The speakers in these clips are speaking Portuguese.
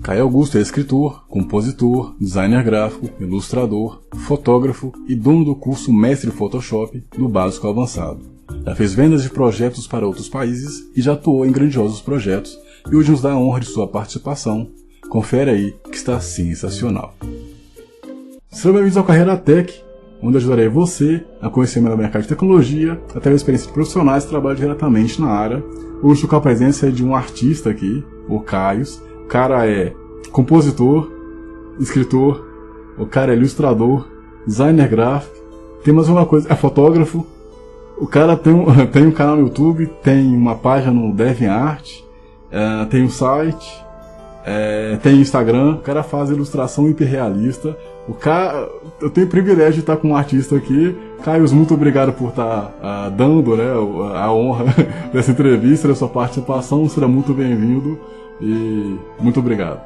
Caio Augusto é escritor, compositor, designer gráfico, ilustrador, fotógrafo e dono do curso Mestre Photoshop do Básico ao Avançado. Já fez vendas de projetos para outros países e já atuou em grandiosos projetos e hoje nos dá a honra de sua participação. Confere aí que está sensacional. Sejam bem-vindos ao Carreira Tech, onde ajudarei você a conhecer melhor o mercado de tecnologia, através da experiência de profissionais que trabalham diretamente na área. Hoje estou com a presença de um artista aqui, o Caio. O cara é compositor, escritor, o cara é ilustrador, designer gráfico, tem mais uma coisa, é fotógrafo. O cara tem um canal no YouTube, tem uma página no DeviantArt, tem um site, tem Instagram. O cara faz ilustração hiperrealista. Eu tenho o privilégio de estar com um artista aqui. Caio, muito obrigado por estar dando, né, a honra dessa entrevista, da sua participação. Será muito bem-vindo e muito obrigado.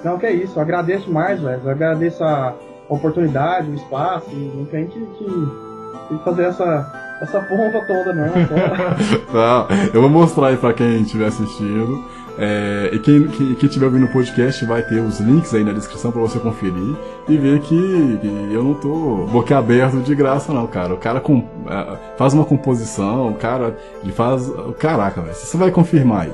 Não, que é isso. Eu agradeço mais, velho. Eu agradeço a oportunidade, o espaço. Não tem que fazer essa pompa toda, não. Tá, eu vou mostrar aí pra quem estiver assistindo. E quem estiver ouvindo o podcast vai ter os links aí na descrição pra você conferir e ver que eu não tô boquiaberto de graça não, cara. O cara faz uma composição, o cara ele faz... Caraca, velho, você vai confirmar aí.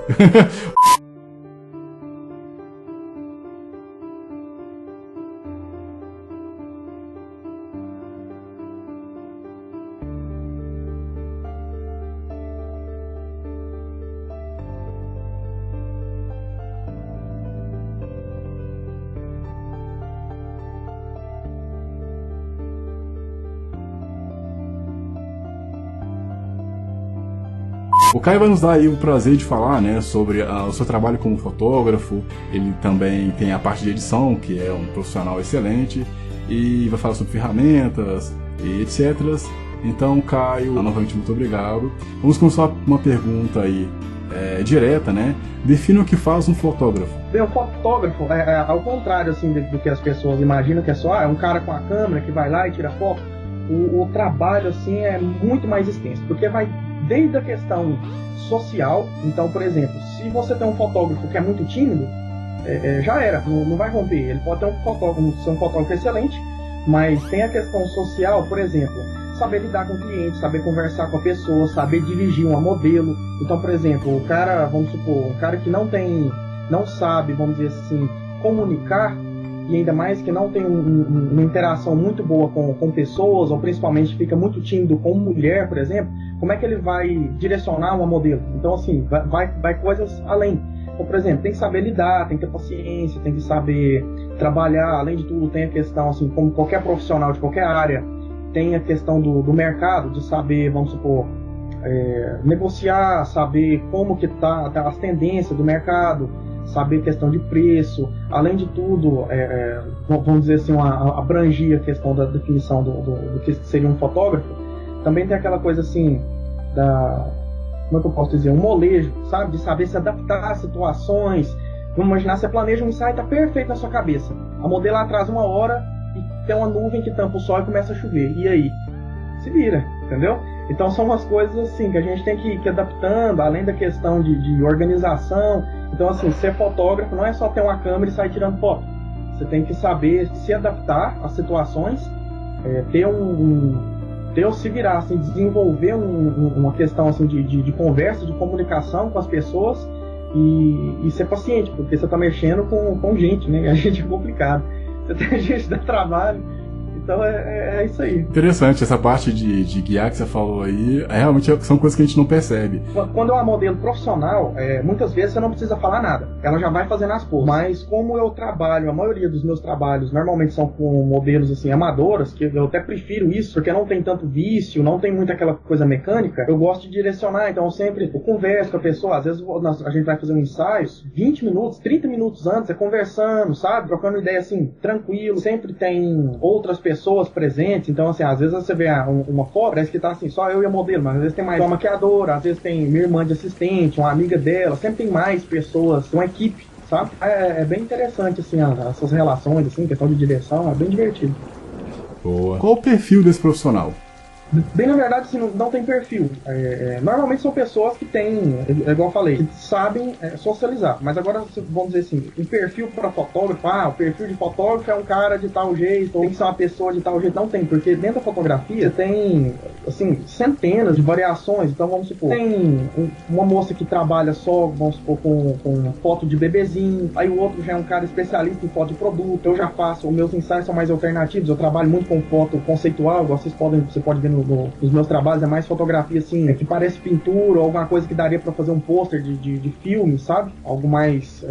O Caio vai nos dar aí o prazer de falar, né, sobre o seu trabalho como fotógrafo. Ele também tem a parte de edição, que é um profissional excelente, e vai falar sobre ferramentas e etc. Então, Caio, novamente muito obrigado. Vamos começar uma pergunta aí direta, né? Defina o que faz um fotógrafo. Bem, o fotógrafo é ao contrário assim do que as pessoas imaginam, que é só um cara com a câmera que vai lá e tira foto. O trabalho assim é muito mais extenso, porque vai desde a questão social. Então, por exemplo, se você tem um fotógrafo que é muito tímido, já era, não vai romper. Ele pode ter ser um fotógrafo excelente, mas tem a questão social, por exemplo, saber lidar com o cliente, saber conversar com a pessoa, saber dirigir uma modelo. Então, por exemplo, o cara, vamos supor, um cara que não sabe, vamos dizer assim, comunicar, e ainda mais que não tem uma interação muito boa com pessoas, ou principalmente fica muito tímido com mulher, por exemplo, como é que ele vai direcionar uma modelo? Então, assim, vai coisas além. Então, por exemplo, tem que saber lidar, tem que ter paciência, tem que saber trabalhar. Além de tudo, tem a questão, assim, como qualquer profissional de qualquer área, tem a questão do mercado, de saber, vamos supor, negociar, saber como que tá as tendências do mercado, saber questão de preço. Além de tudo, vamos dizer assim, abrangir a questão da definição do que seria um fotógrafo. Também tem aquela coisa assim, como é que eu posso dizer, um molejo, sabe? De saber se adaptar a situações. Vamos imaginar, você planeja um ensaio, tá perfeito na sua cabeça. A modelo atrasa 1 hora e tem uma nuvem que tampa o sol e começa a chover. E aí? Se vira, entendeu? Então são umas coisas assim que a gente tem que ir adaptando, além da questão de organização. Então, assim, ser fotógrafo não é só ter uma câmera e sair tirando foto. Você tem que saber se adaptar às situações, se virar, assim, desenvolver uma questão assim, de conversa, de comunicação com as pessoas e ser paciente, porque você está mexendo com gente, né? A gente é complicado. Você tem gente que dá trabalho. Então é isso aí. Interessante, essa parte de guiar que você falou aí, realmente são coisas que a gente não percebe. Quando é uma modelo profissional, muitas vezes você não precisa falar nada, ela já vai fazendo as poses. Mas como eu trabalho, a maioria dos meus trabalhos normalmente são com modelos assim, amadoras, que eu até prefiro isso, porque não tem tanto vício, não tem muito aquela coisa mecânica, eu gosto de direcionar, então eu converso com a pessoa. Às vezes a gente vai fazer um ensaio, 20 minutos, 30 minutos antes, conversando, sabe, trocando ideia assim, tranquilo, sempre tem outras pessoas presentes. Então, assim, às vezes você vê uma foto, parece que tá assim, só eu e a modelo, mas às vezes tem mais uma maquiadora, às vezes tem minha irmã de assistente, uma amiga dela, sempre tem mais pessoas, uma equipe, sabe? É bem interessante, assim, essas relações, assim, questão de direção, é bem divertido. Boa. Qual o perfil desse profissional? Bem, na verdade, assim, não tem perfil. Normalmente são pessoas que têm, igual eu falei, que sabem socializar. Mas agora, vamos dizer assim, um perfil para fotógrafo, o perfil de fotógrafo é um cara de tal jeito, ou tem que ser uma pessoa de tal jeito. Não tem, porque dentro da fotografia tem, assim, centenas de variações. Então, vamos supor, tem uma moça que trabalha só, vamos supor, com foto de bebezinho, aí o outro já é um cara especialista em foto de produto. Eu já faço, os meus ensaios são mais alternativos, eu trabalho muito com foto conceitual, igual você pode ver nos meus trabalhos, é mais fotografia assim, que parece pintura, ou alguma coisa que daria para fazer um pôster de filme, sabe? Algo mais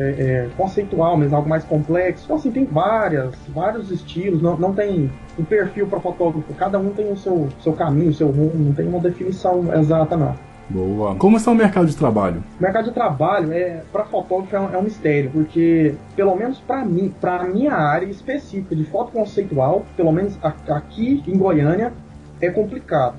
conceitual, mas algo mais complexo. Então assim, tem vários estilos, não tem um perfil para fotógrafo, cada um tem o seu caminho, o seu rumo, não tem uma definição exata não. Boa. Como está o mercado de trabalho? O mercado de trabalho, para fotógrafo, é um mistério, porque, pelo menos para mim, para a minha área específica de foto conceitual, pelo menos aqui em Goiânia, é complicado,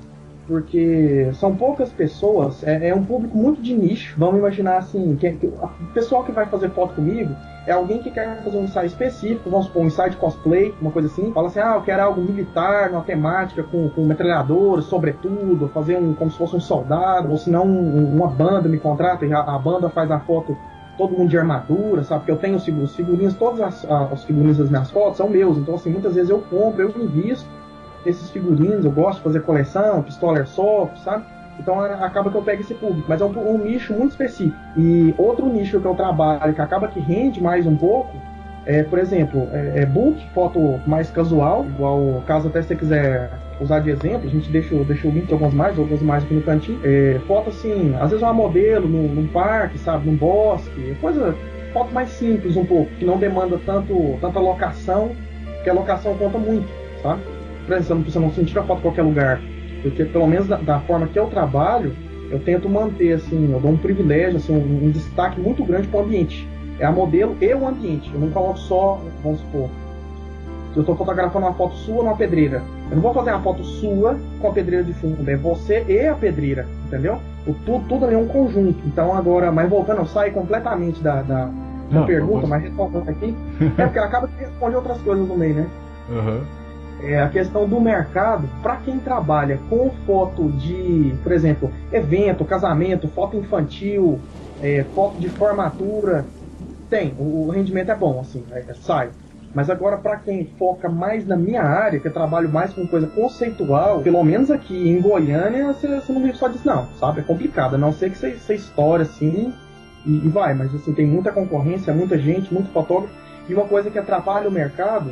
porque são poucas pessoas, é um público muito de nicho. Vamos imaginar assim, o pessoal que vai fazer foto comigo é alguém que quer fazer um ensaio específico, vamos supor, um ensaio de cosplay, uma coisa assim, fala assim, eu quero algo militar, uma temática com metralhadora, sobretudo, fazer como se fosse um soldado, ou se não uma banda me contrata, e a banda faz a foto todo mundo de armadura, sabe? Porque eu tenho os figurinos, todos os figurinos das minhas fotos são meus, então assim, muitas vezes eu compro, eu invisto esses figurinos, eu gosto de fazer coleção, pistola airsoft, sabe? Então acaba que eu pego esse público, mas é um nicho muito específico. E outro nicho que eu trabalho, que acaba que rende mais um pouco, por exemplo, book, foto mais casual, igual, caso até você quiser usar de exemplo, a gente deixa o link de algumas imagens aqui no cantinho. Foto assim, às vezes uma modelo num parque, sabe, num bosque, foto mais simples um pouco, que não demanda tanta locação, porque a locação conta muito, sabe? Você não tira a foto em qualquer lugar, porque pelo menos da forma que eu trabalho, eu tento manter, assim, eu dou um privilégio, assim, um destaque muito grande para o ambiente. É a modelo e o ambiente. Eu não coloco só, vamos supor, se eu estou fotografando uma foto sua numa pedreira, eu não vou fazer uma foto sua com a pedreira de fundo, é você e a pedreira, entendeu? Tudo ali é um conjunto. Então agora, mas voltando, eu saio completamente da pergunta, mas respondendo aqui, porque acaba que responde outras coisas no meio, né? Uhum. A questão do mercado, para quem trabalha com foto de, por exemplo, evento, casamento, foto infantil, foto de formatura, o rendimento é bom, assim, sai. Mas agora, para quem foca mais na minha área, que eu trabalho mais com coisa conceitual, pelo menos aqui em Goiânia, você não vive só disso não, sabe? É complicado, a não ser que você estoure assim e vai, mas assim, tem muita concorrência, muita gente, muito fotógrafo, e uma coisa que atrapalha o mercado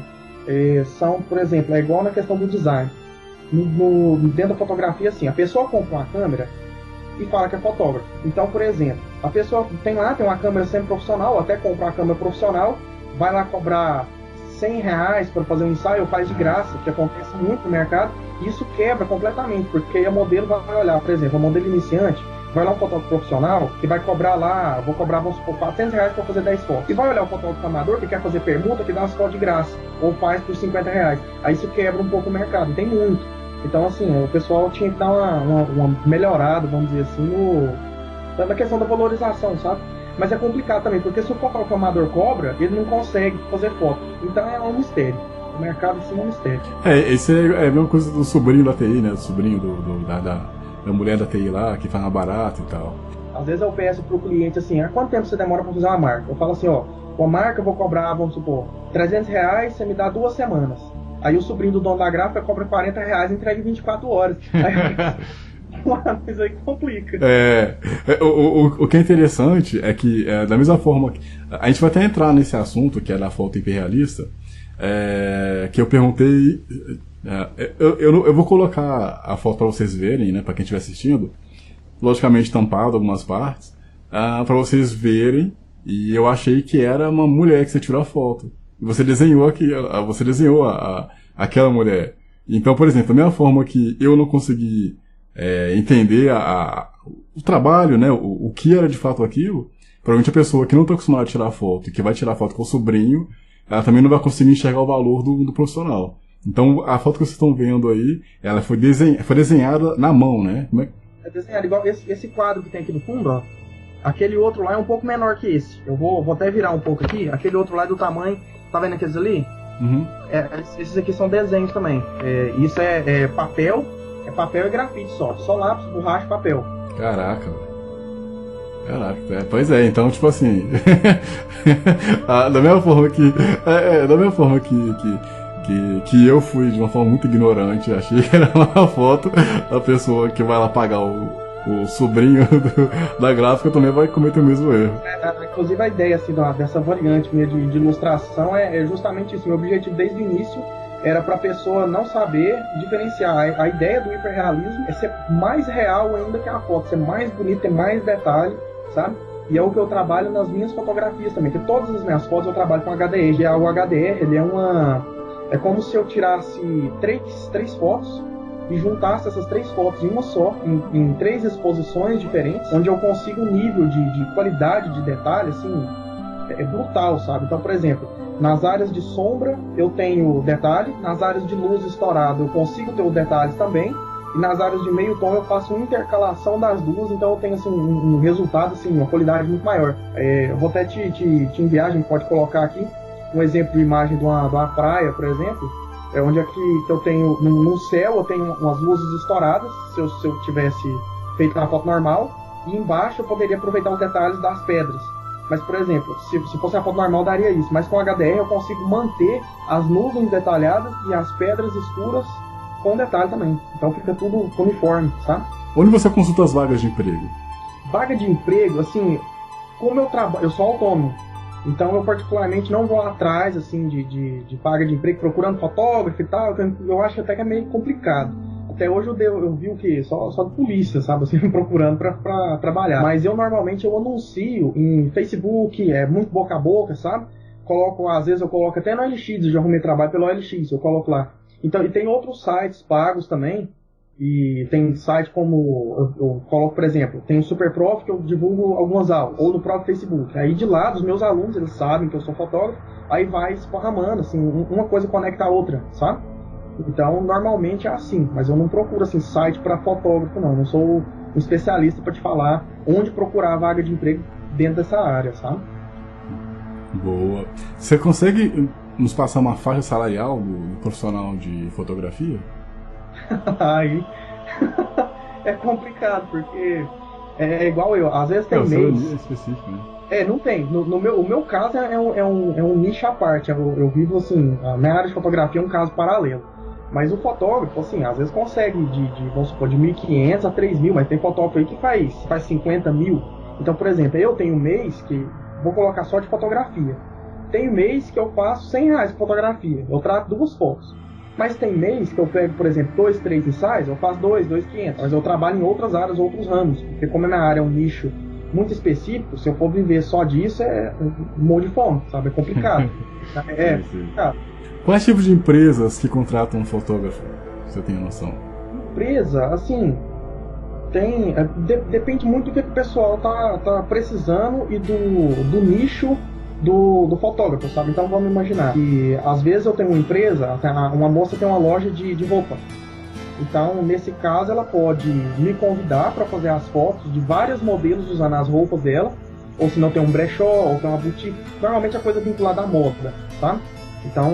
são, por exemplo, é igual na questão do design. Dentro da fotografia, assim, a pessoa compra uma câmera e fala que é fotógrafo. Então, por exemplo, a pessoa tem uma câmera semi-profissional, ou até compra uma câmera profissional, vai lá cobrar R$100 para fazer um ensaio, faz de graça, que acontece muito no mercado, e isso quebra completamente, porque aí a modelo vai olhar, por exemplo, a modelo iniciante, vai lá um fotógrafo profissional que vai cobrar lá, vamos supor, R$400 para fazer 10 fotos. E vai olhar o fotógrafo amador que quer fazer permuta, que dá as fotos de graça, ou faz por R$50. Aí isso quebra um pouco o mercado, tem muito. Então, assim, o pessoal tinha que dar uma melhorada, vamos dizer assim, na questão da valorização, sabe? Mas é complicado também, porque se o fotógrafo amador cobra, ele não consegue fazer foto. Então é um mistério. O mercado, assim, é um mistério. Esse é a mesma coisa do sobrinho da TI, né? Do sobrinho da mulher da TI lá, que faz uma barata e tal. Às vezes eu peço pro cliente assim, há quanto tempo você demora pra fazer uma marca? Eu falo assim, com a marca eu vou cobrar, vamos supor, R$300, você me dá 2 semanas. Aí o sobrinho do dono da gráfica cobra R$40 e entrega em 24 horas. Mas aí complica. O que é interessante é que, da mesma forma que a gente vai até entrar nesse assunto, que é da foto hiperrealista, que eu perguntei. Eu vou colocar a foto para vocês verem, né, para quem estiver assistindo, logicamente tampado algumas partes, para vocês verem, e eu achei que era uma mulher que você tirou a foto. Você desenhou aquela mulher. Então, por exemplo, da mesma forma que eu não consegui entender o trabalho, né, o que era de fato aquilo, provavelmente a pessoa que não está acostumada a tirar foto e que vai tirar foto com o sobrinho, ela também não vai conseguir enxergar o valor do profissional. Então, a foto que vocês estão vendo aí, ela foi desenhada na mão, né? É desenhado igual esse quadro que tem aqui no fundo, ó. Aquele outro lá é um pouco menor que esse. Eu vou até virar um pouco aqui. Aquele outro lá é do tamanho... Tá vendo aqueles ali? Uhum. Esses aqui são desenhos também. Isso é papel, É papel e grafite só lápis, borracha e papel. Caraca, velho. Caraca, pois é, então, tipo assim, da mesma forma que eu fui de uma forma muito ignorante, achei que era uma foto da pessoa que vai lá pagar o sobrinho da gráfica também vai cometer o mesmo erro. Inclusive a ideia assim, dessa variante minha de ilustração é justamente isso. Meu objetivo desde o início era para a pessoa não saber diferenciar. A ideia do hiperrealismo é ser mais real ainda que a foto, ser mais bonito, ter mais detalhe, sabe? E é o que eu trabalho nas minhas fotografias também, porque todas as minhas fotos eu trabalho com HDR. E o HDR, ele é como se eu tirasse três fotos e juntasse essas 3 fotos em uma só, em 3 exposições diferentes, onde eu consigo um nível de qualidade de detalhe, assim, brutal, sabe? Então, por exemplo, nas áreas de sombra eu tenho detalhe, nas áreas de luz estourada eu consigo ter os detalhes também, e nas áreas de meio tom eu faço uma intercalação das duas, então eu tenho assim, um resultado, assim, uma qualidade muito maior. Eu vou até te enviar, a gente pode colocar aqui um exemplo de imagem de uma praia, por exemplo, onde aqui eu tenho, no céu eu tenho umas luzes estouradas, se eu tivesse feito uma foto normal, e embaixo eu poderia aproveitar os detalhes das pedras. Mas, por exemplo, se fosse a foto normal daria isso, mas com HDR eu consigo manter as nuvens detalhadas e as pedras escuras com detalhe também. Então fica tudo uniforme, sabe? Onde você consulta as vagas de emprego? Vaga de emprego, assim, como eu sou autônomo, então eu particularmente não vou atrás assim de vaga de emprego procurando fotógrafo e tal, eu acho até que é meio complicado. Até hoje eu vi o quê? Só de polícia, sabe? Assim, procurando pra trabalhar. Mas eu normalmente eu anuncio em Facebook, muito boca a boca, sabe? Às vezes eu coloco até no OLX, eu já arrumei trabalho pelo OLX, eu coloco lá. Então, e tem outros sites pagos também, e tem site como, eu coloco, por exemplo, tem o Superprof que eu divulgo algumas aulas, ou no próprio Facebook. Aí de lá, os meus alunos, eles sabem que eu sou fotógrafo, aí vai esparramando, assim, uma coisa conecta a outra, sabe? Então, normalmente é assim, mas eu não procuro, assim, site para fotógrafo, não. Eu não sou um especialista para te falar onde procurar a vaga de emprego dentro dessa área, sabe? Boa. Você consegue nos passar uma faixa salarial do profissional de fotografia? Aí é complicado, porque é igual eu, às vezes tem mês. É específico, né? Não tem. O meu caso é um nicho à parte. Eu vivo assim, a minha área de fotografia é um caso paralelo. Mas o fotógrafo, assim, às vezes consegue vamos supor, de 1.500 a 3.000, mas tem fotógrafo aí que faz 50 mil. Então, por exemplo, eu tenho um mês que, vou colocar só de fotografia. Tem mês que eu faço R$100 de fotografia, eu trato 2 fotos. Mas tem mês que eu pego, por exemplo, 2, 3 ensaios, eu faço 2.500. Mas eu trabalho em outras áreas, outros ramos. Porque como a minha área é um nicho muito específico, se eu for viver só disso, morro de fome, sabe? É complicado. Complicado. Quais tipos de empresas que contratam um fotógrafo? Você tem noção? Empresa, assim, depende muito do que o pessoal tá precisando e do nicho do fotógrafo, sabe? Então vamos imaginar que às vezes eu tenho uma empresa, uma moça tem uma loja de roupa. Então, nesse caso, ela pode me convidar para fazer as fotos de vários modelos usando as roupas dela, ou se não tem um brechó, ou tem uma boutique. Normalmente é coisa vinculada à moda, sabe? Então,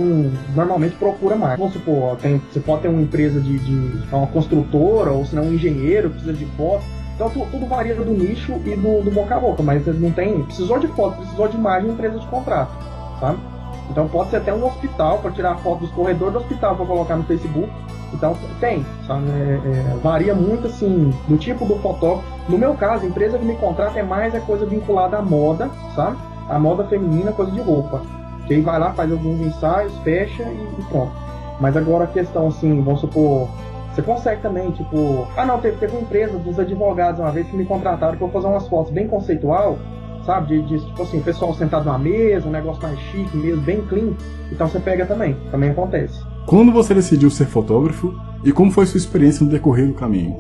normalmente procura mais. Vamos supor, você pode ter uma empresa de uma construtora, ou se não um engenheiro, precisa de foto. Então, tudo varia do nicho e do boca a boca, mas não tem... Precisou de foto, precisou de imagem, empresa de contrato, sabe? Então, pode ser até um hospital, para tirar foto dos corredores do hospital, para colocar no Facebook. Então, sabe? Varia muito, assim, do tipo do fotógrafo. No meu caso, a empresa que me contrata é coisa vinculada à moda, sabe? A moda feminina, coisa de roupa. Que aí vai lá, faz alguns ensaios, fecha e pronto. Mas agora a questão, assim, vamos supor, você consegue também, tipo... teve uma empresa dos advogados uma vez que me contrataram para eu fazer umas fotos bem conceitual, sabe? Tipo assim, o pessoal sentado na mesa, um negócio mais chique mesmo, bem clean. Então você pega também acontece. Quando você decidiu ser fotógrafo e como foi sua experiência no decorrer do caminho?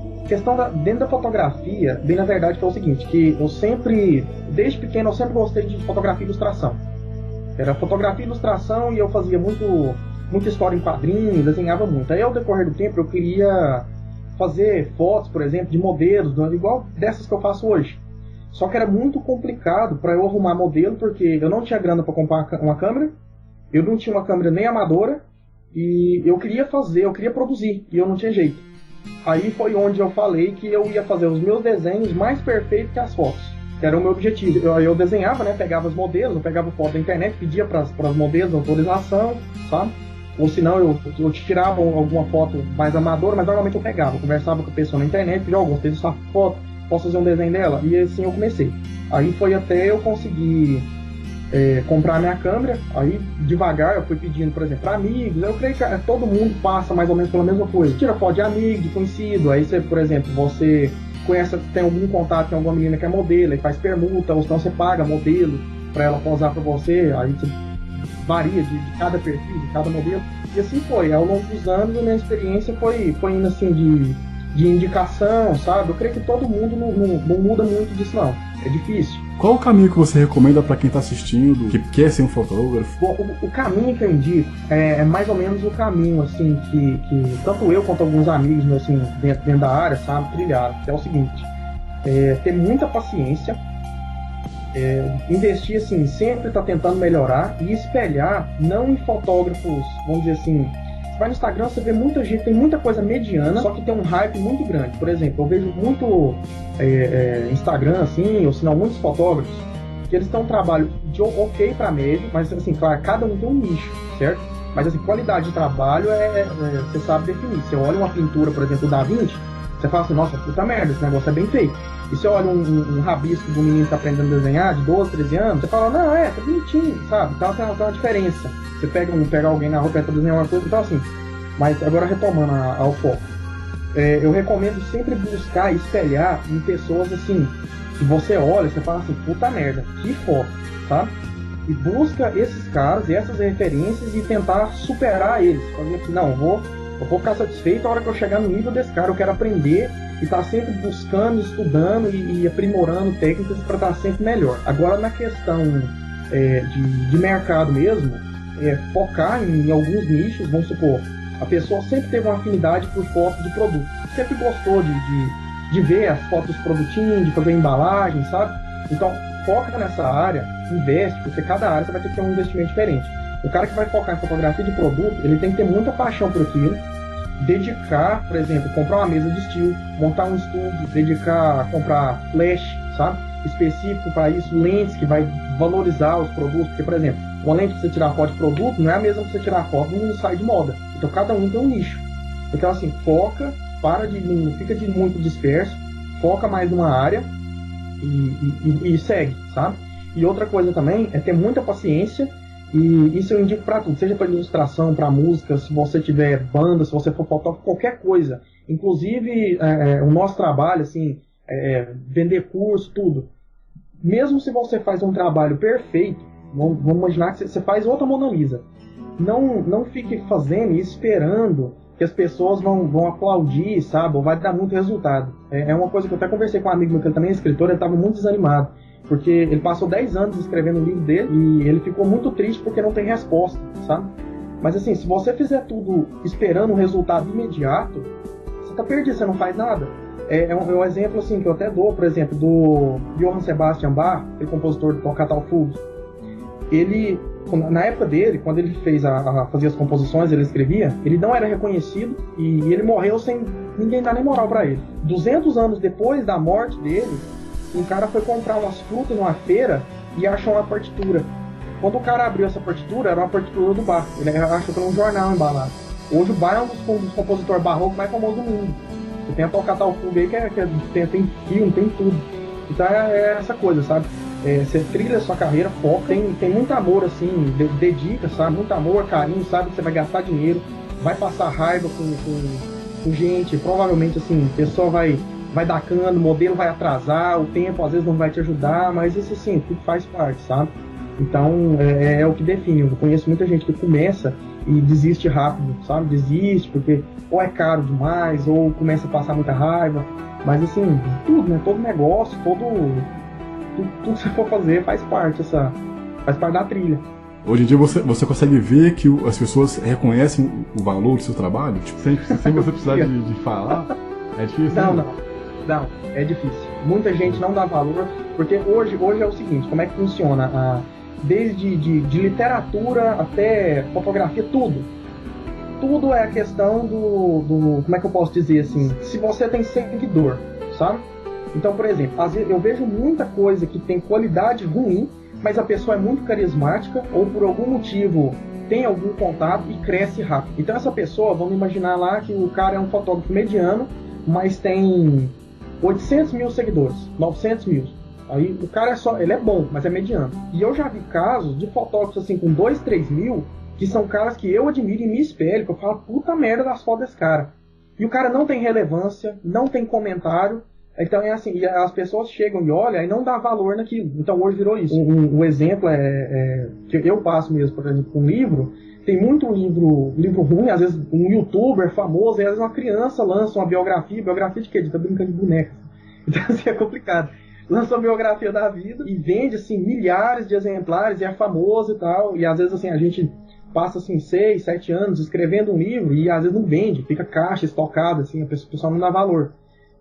Dentro da fotografia, bem na verdade foi o seguinte, que eu sempre, desde pequeno, eu sempre gostei de fotografia e ilustração. Era fotografia e ilustração e eu fazia muita história em quadrinhos, desenhava muito. Aí ao decorrer do tempo eu queria fazer fotos, por exemplo, de modelos, igual dessas que eu faço hoje. Só que era muito complicado para eu arrumar modelo, porque eu não tinha grana para comprar uma câmera, eu não tinha uma câmera nem amadora, e eu queria produzir, e eu não tinha jeito. Aí foi onde eu falei que eu ia fazer os meus desenhos mais perfeitos que as fotos, que era o meu objetivo. Eu desenhava, né, pegava os modelos, eu pegava foto da internet, pedia para as modelos autorização, sabe? Ou senão eu tirava alguma foto mais amadora, mas normalmente eu pegava, eu conversava com a pessoa na internet, pedia, gostei dessa foto, posso fazer um desenho dela? E assim eu comecei. Aí foi até eu conseguir comprar minha câmera, aí devagar eu fui pedindo, por exemplo, para amigos. Eu creio que todo mundo passa mais ou menos pela mesma coisa. Tira foto de amigo, de conhecido, aí você, por exemplo, você conhece, tem algum contato com alguma menina que é modelo, e faz permuta, ou então você paga modelo para ela posar para você, aí você varia de cada perfil, de cada modelo. E assim foi, ao longo dos anos a minha experiência foi indo assim de indicação, sabe? Eu creio que todo mundo não muda muito disso não, é difícil. Qual o caminho que você recomenda para quem está assistindo, que quer ser um fotógrafo? Bom, o caminho que eu indico é mais ou menos o caminho assim que tanto eu quanto alguns amigos meus assim, dentro da área, sabe, trilharam. É o seguinte, ter muita paciência, investir assim, sempre tá tentando melhorar e espelhar, não em fotógrafos, vamos dizer assim. Você vai no Instagram, você vê muita gente, tem muita coisa mediana, só que tem um hype muito grande. Por exemplo, eu vejo muito Instagram, assim, ou senão muitos fotógrafos, que eles têm um trabalho de ok para médio, mas assim, claro, cada um tem um nicho, certo? Mas assim, qualidade de trabalho você sabe definir. Você olha uma pintura, por exemplo, da Da Vinci, você fala assim, nossa, puta merda, esse negócio é bem feito. E você olha um rabisco de um menino que tá aprendendo a desenhar, de 12, 13 anos, você fala, não, tá bonitinho, sabe? Então tem uma diferença. Você pega alguém na rua pra desenhar uma coisa, então assim. Mas agora retomando ao foco. Eu recomendo sempre buscar espelhar em pessoas assim, que você olha, você fala assim, puta merda, que foto, sabe? E busca esses caras e essas referências e tentar superar eles. Fazer assim, não, eu vou ficar satisfeito a hora que eu chegar no nível desse cara, eu quero aprender e estar sempre buscando, estudando e aprimorando técnicas para estar sempre melhor. Agora na questão de mercado mesmo, focar em alguns nichos, vamos supor, a pessoa sempre teve uma afinidade por fotos de produto, sempre gostou de ver as fotos dos produtinhos, de fazer embalagem, sabe? Então foca nessa área, investe, porque cada área você vai ter que ter um investimento diferente. O cara que vai focar em fotografia de produto, ele tem que ter muita paixão por aquilo, dedicar, por exemplo, comprar uma mesa de estilo, montar um estúdio, dedicar a comprar flash, sabe? Específico para isso, lentes que vai valorizar os produtos, porque, por exemplo, uma lente para você tirar foto de produto não é a mesma para você tirar foto de um ensaio de moda. Então cada um tem um nicho. Então assim, foca, não fica muito disperso, foca mais numa área e segue, sabe? E outra coisa também é ter muita paciência. E isso eu indico para tudo, seja para ilustração, para música, se você tiver banda, se você for fotógrafo, qualquer coisa. Inclusive o nosso trabalho, assim, vender curso, tudo. Mesmo se você faz um trabalho perfeito, vamos imaginar que você faz outra Mona Lisa. Não fique fazendo e esperando que as pessoas vão aplaudir, sabe? Ou vai dar muito resultado. É uma coisa que eu até conversei com um amigo meu, que ele também é escritor, ele estava muito desanimado. Porque ele passou 10 anos escrevendo o livro dele e ele ficou muito triste porque não tem resposta, sabe? Mas assim, se você fizer tudo esperando um resultado imediato, você tá perdido, você não faz nada. É um exemplo assim que eu até dou, por exemplo, do Johann Sebastian Bach, aquele compositor do Toccata ao Fugue. Ele, na época dele, quando ele fazia as composições, ele escrevia, ele não era reconhecido e ele morreu sem ninguém dar nem moral para ele. 200 anos depois da morte dele, um cara foi comprar umas frutas numa feira e achou uma partitura. Quando o cara abriu essa partitura, era uma partitura do Bach. Ele achou que era um jornal embalado. Hoje o Bach é um dos compositores barrocos mais famosos do mundo. Você tem a Toccata ao Fugue aí, que tem filme, tem tudo. Então é essa coisa, sabe? Você trilha a sua carreira, foca, tem muito amor, assim, dedica, sabe? Muito amor, carinho, sabe que você vai gastar dinheiro, vai passar raiva com gente, provavelmente, assim, a pessoa vai dar cano, o modelo vai atrasar, o tempo às vezes não vai te ajudar, mas isso assim, tudo faz parte, sabe? Então é o que define. Eu conheço muita gente que começa e desiste rápido, sabe? Desiste porque ou é caro demais, ou começa a passar muita raiva, mas assim, tudo, né? Todo negócio, tudo que você for fazer faz parte da trilha. Hoje em dia você consegue ver que as pessoas reconhecem o valor do seu trabalho? Tipo, sem você precisar de falar? É difícil? Não, é difícil. Muita gente não dá valor, porque hoje é o seguinte, como é que funciona? Desde de literatura até fotografia, tudo tudo é a questão do como é que eu posso dizer assim, se você tem seguidor, sabe? Então, por exemplo, às vezes eu vejo muita coisa que tem qualidade ruim, mas a pessoa é muito carismática ou por algum motivo tem algum contato e cresce rápido. Então essa pessoa, vamos imaginar lá que o cara é um fotógrafo mediano, mas tem 800 mil seguidores, 900 mil. Aí o cara ele é bom, mas é mediano. E eu já vi casos de fotógrafos assim com 2, 3 mil, que são caras que eu admiro e me espelho, que eu falo, puta merda das fotos desse cara. E o cara não tem relevância, não tem comentário. Então é assim, e as pessoas chegam e olham e não dá valor naquilo. Então hoje virou isso. Um exemplo que eu passo mesmo, por exemplo, com um livro. Tem muito livro ruim, às vezes um youtuber famoso, e às vezes uma criança lança uma biografia de quê? De tá brincando de boneca. Então assim, é complicado. Lança uma biografia da vida e vende assim milhares de exemplares, e é famoso e tal. E às vezes assim, a gente passa assim 6, 7 anos escrevendo um livro e às vezes não vende, fica caixa estocada, assim, a pessoa não dá valor.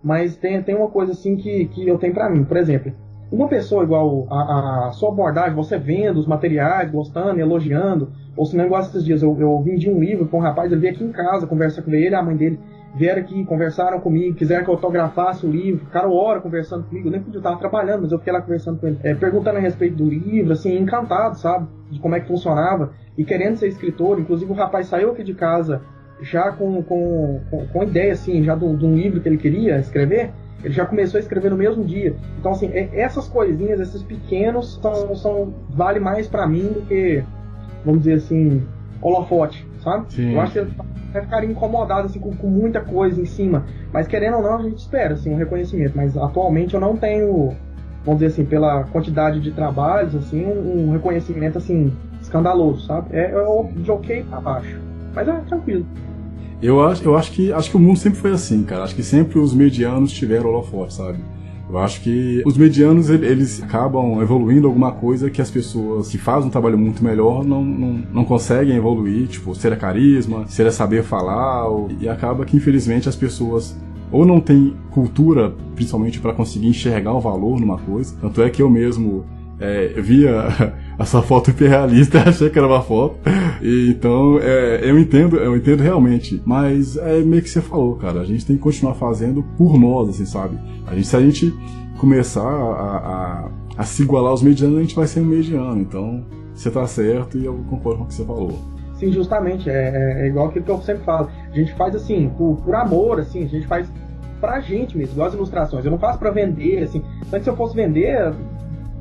Mas tem uma coisa assim que eu tenho pra mim. Por exemplo, uma pessoa igual a sua abordagem, você vendo os materiais, gostando, elogiando, ou se não, igual esses dias, eu vendi um livro com um rapaz, ele veio aqui em casa conversar com ele, a mãe dele vieram aqui, conversaram comigo, quiseram que eu autografasse o livro, ficaram hora conversando comigo, eu nem podia, eu tava trabalhando, mas eu fiquei lá conversando com ele, perguntando a respeito do livro, assim, encantado, sabe, de como é que funcionava, e querendo ser escritor. Inclusive o rapaz saiu aqui de casa já com ideia, assim, já de um livro que ele queria escrever. Ele já começou a escrever no mesmo dia. Então, assim, essas coisinhas, esses pequenos, vale mais pra mim do que, vamos dizer assim, holofote, sabe? Sim. Eu acho que ele vai ficar incomodado, assim, com muita coisa em cima. Mas, querendo ou não, a gente espera, assim, um reconhecimento. Mas, atualmente, eu não tenho, vamos dizer assim, pela quantidade de trabalhos, assim, um reconhecimento, assim, escandaloso, sabe? De ok pra baixo. Mas é tranquilo. Eu acho que o mundo sempre foi assim, cara. Acho que sempre os medianos tiveram holofote, sabe? Eu acho que os medianos, eles acabam evoluindo alguma coisa que as pessoas que fazem um trabalho muito melhor não conseguem evoluir, tipo, seja carisma, seja saber falar, e acaba que, infelizmente, as pessoas ou não têm cultura, principalmente para conseguir enxergar o valor numa coisa. Tanto é que eu mesmo via a sua foto hiperrealista, achei que era uma foto. E, então, eu entendo realmente. Mas é meio que você falou, cara. A gente tem que continuar fazendo por nós, assim, sabe? Se a gente começar a se igualar aos medianos, a gente vai ser um mediano. Então, você tá certo e eu concordo com o que você falou. Sim, justamente. É igual aquilo que eu sempre falo. A gente faz assim, por amor, assim, a gente faz pra gente mesmo, igual as ilustrações. Eu não faço pra vender, assim. Antes, se eu fosse vender,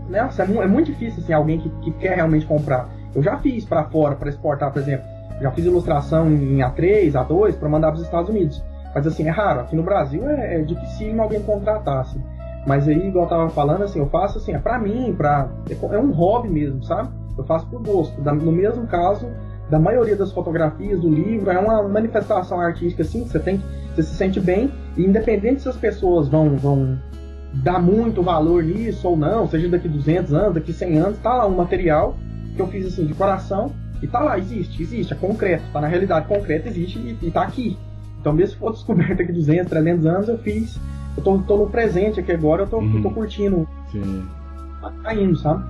nossa, é muito difícil, assim, alguém que quer realmente comprar. Eu já fiz pra fora, pra exportar, por exemplo. Já fiz ilustração em A3, A2, pra mandar pros Estados Unidos. Mas, assim, é raro. Aqui no Brasil é difícil alguém contratar, assim. Mas aí, igual eu tava falando, assim, eu faço, assim, pra mim, é um hobby mesmo, sabe? Eu faço por gosto. No mesmo caso da maioria das fotografias do livro, é uma manifestação artística, assim, que você se sente bem, e independente se as pessoas vão dar muito valor nisso ou não, seja daqui 200 anos, daqui 100 anos, tá lá um material que eu fiz, assim, de coração, e tá lá, existe, é concreto, tá na realidade concreta, existe e tá aqui. Então, mesmo se for descoberto aqui 200, 300 anos, eu fiz, eu tô no presente aqui agora, eu tô curtindo. Sim. Tá indo, sabe?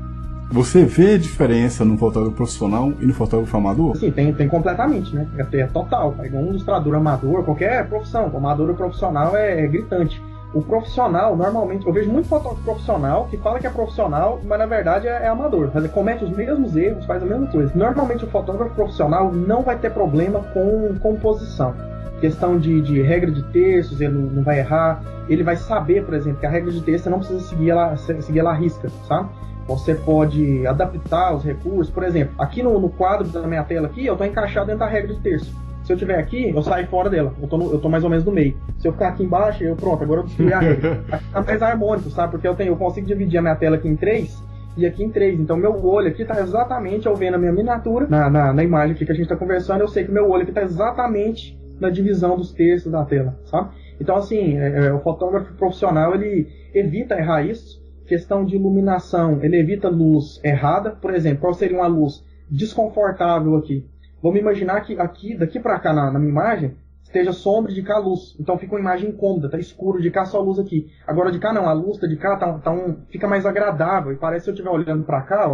Você vê diferença no fotógrafo profissional e no fotógrafo amador? Sim, tem completamente, né? É total. É igual um ilustrador amador, qualquer profissão. O amador ou profissional é gritante. O profissional, normalmente, eu vejo muito fotógrafo profissional que fala que é profissional, mas na verdade é amador. Ele comete os mesmos erros, faz a mesma coisa. Normalmente o fotógrafo profissional não vai ter problema com composição. Questão de regra de terços, ele não vai errar. Ele vai saber, por exemplo, que a regra de terço você não precisa seguir ela à risca, sabe? Você pode adaptar os recursos. Por exemplo, aqui no quadro da minha tela aqui, eu estou encaixado dentro da regra de terço. Se eu estiver aqui, eu saio fora dela. Eu tô mais ou menos no meio. Se eu ficar aqui embaixo, agora eu destruí a regra. Aqui tá mais harmônico, sabe? Porque eu consigo dividir a minha tela aqui em 3 e aqui em 3. Então meu olho aqui tá exatamente, eu vendo a minha miniatura na imagem aqui que a gente tá conversando, eu sei que meu olho aqui tá exatamente na divisão dos terços da tela, sabe? Então assim, o fotógrafo profissional, ele evita errar isso. Questão de iluminação, ele evita luz errada. Por exemplo, qual seria uma luz desconfortável aqui? Vamos imaginar que daqui para cá na minha imagem esteja sombra e de cá luz. Então fica uma imagem incômoda, tá escuro, de cá só luz aqui. Agora de cá não, a luz de cá fica mais agradável. E parece que se eu estiver olhando para cá,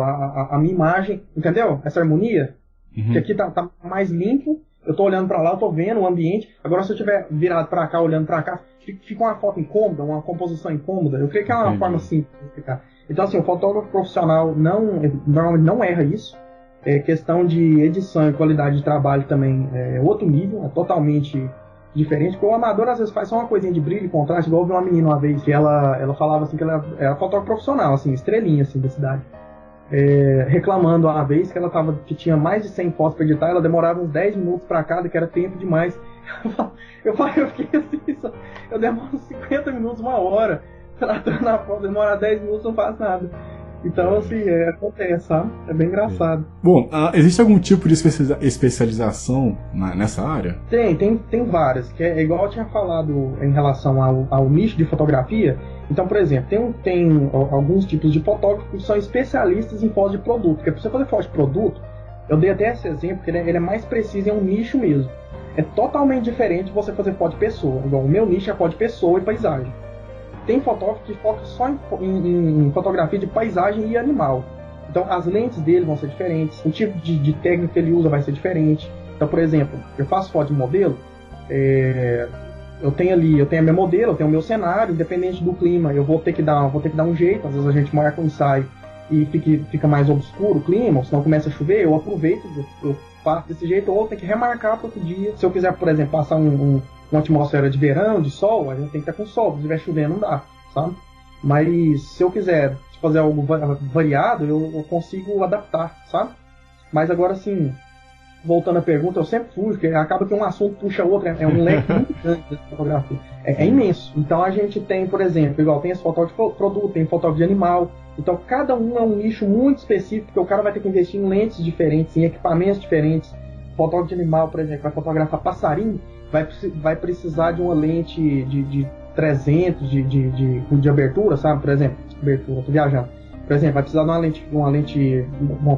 a minha imagem, entendeu? Essa harmonia, que aqui tá mais limpo eu tô olhando para lá, eu tô vendo o ambiente. Agora, se eu estiver virado para cá, olhando para cá, fica uma foto incômoda, uma composição incômoda. Eu creio que é uma forma simples de explicar. Então, assim, o fotógrafo profissional normalmente não erra isso. Questão de edição e qualidade de trabalho também é outro nível, é totalmente diferente. Porque o amador às vezes faz só uma coisinha de brilho e contraste, igual eu vi uma menina uma vez que ela falava assim que ela era fotógrafa profissional, assim, estrelinha assim, da cidade. Reclamando uma vez que tinha mais de 100 fotos para editar, ela demorava uns 10 minutos para cada, que era tempo demais. Eu fiquei assim, eu demoro 50 minutos, uma hora tratando a foto, demorar 10 minutos não faz nada. Então, assim, acontece, sabe? É bem engraçado. Bom, existe algum tipo de especialização nessa área? Tem várias, que é igual eu tinha falado em relação ao nicho de fotografia. Então, por exemplo, tem alguns tipos de fotógrafos que são especialistas em foto de produto. Porque para você fazer foto de produto, eu dei até esse exemplo, que ele é mais preciso, é um nicho mesmo. É totalmente diferente de você fazer foto de pessoa. Igual o meu nicho é foto de pessoa e paisagem. Tem fotógrafo que foca só em fotografia de paisagem e animal. Então as lentes dele vão ser diferentes, o tipo de técnica que ele usa vai ser diferente. Então, por exemplo, eu faço foto de modelo, eu tenho a minha modelo, eu tenho o meu cenário, independente do clima, eu vou ter que dar um jeito. Às vezes a gente marca um ensaio e fica mais obscuro o clima, ou senão começa a chover, eu aproveito, eu faço desse jeito, ou eu tenho que remarcar para outro dia. Se eu quiser, por exemplo, passar uma atmosfera de verão, de sol, a gente tem que estar com sol. Se estiver chovendo, não dá, sabe? Mas se eu quiser fazer algo variado, eu consigo adaptar, sabe? Mas agora, assim, voltando à pergunta, eu sempre fujo, porque acaba que um assunto puxa outro, é um leque muito grande de fotografia. É imenso. Então a gente tem, por exemplo, igual tem esse fotógrafo de produto, tem fotógrafo de animal. Então cada um é um nicho muito específico, porque o cara vai ter que investir em lentes diferentes, em equipamentos diferentes. O fotógrafo de animal, por exemplo, vai fotografar passarinho, vai precisar de uma lente de 300 de abertura, sabe? Por exemplo, abertura, tô viajando. Por exemplo, vai precisar de uma lente,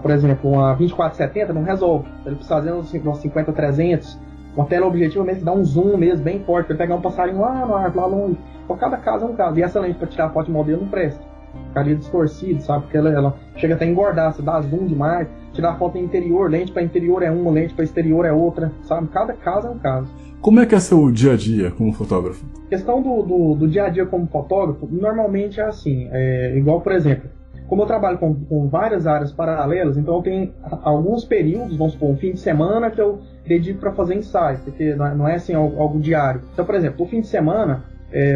por exemplo, uma 24-70, não resolve. Ele precisa fazer uma 50-300, uma tela objetiva mesmo, que dá um zoom mesmo, bem forte, para ele pegar um passarinho lá no ar, lá longe. Então cada caso é um caso. E essa lente para tirar foto de modelo não presta. Ficaria distorcido, sabe? Porque ela chega até a engordar, você dá zoom demais. Tirar foto em interior, lente para interior é uma, lente para exterior é outra, sabe? Cada caso é um caso. Como é que é seu dia a dia como fotógrafo? A questão do dia a dia como fotógrafo, normalmente é assim, igual, por exemplo, como eu trabalho com várias áreas paralelas, então eu tenho alguns períodos, vamos supor, um fim de semana que eu dedico para fazer ensaio, porque não é assim algo diário. Então, por exemplo, o fim de semana,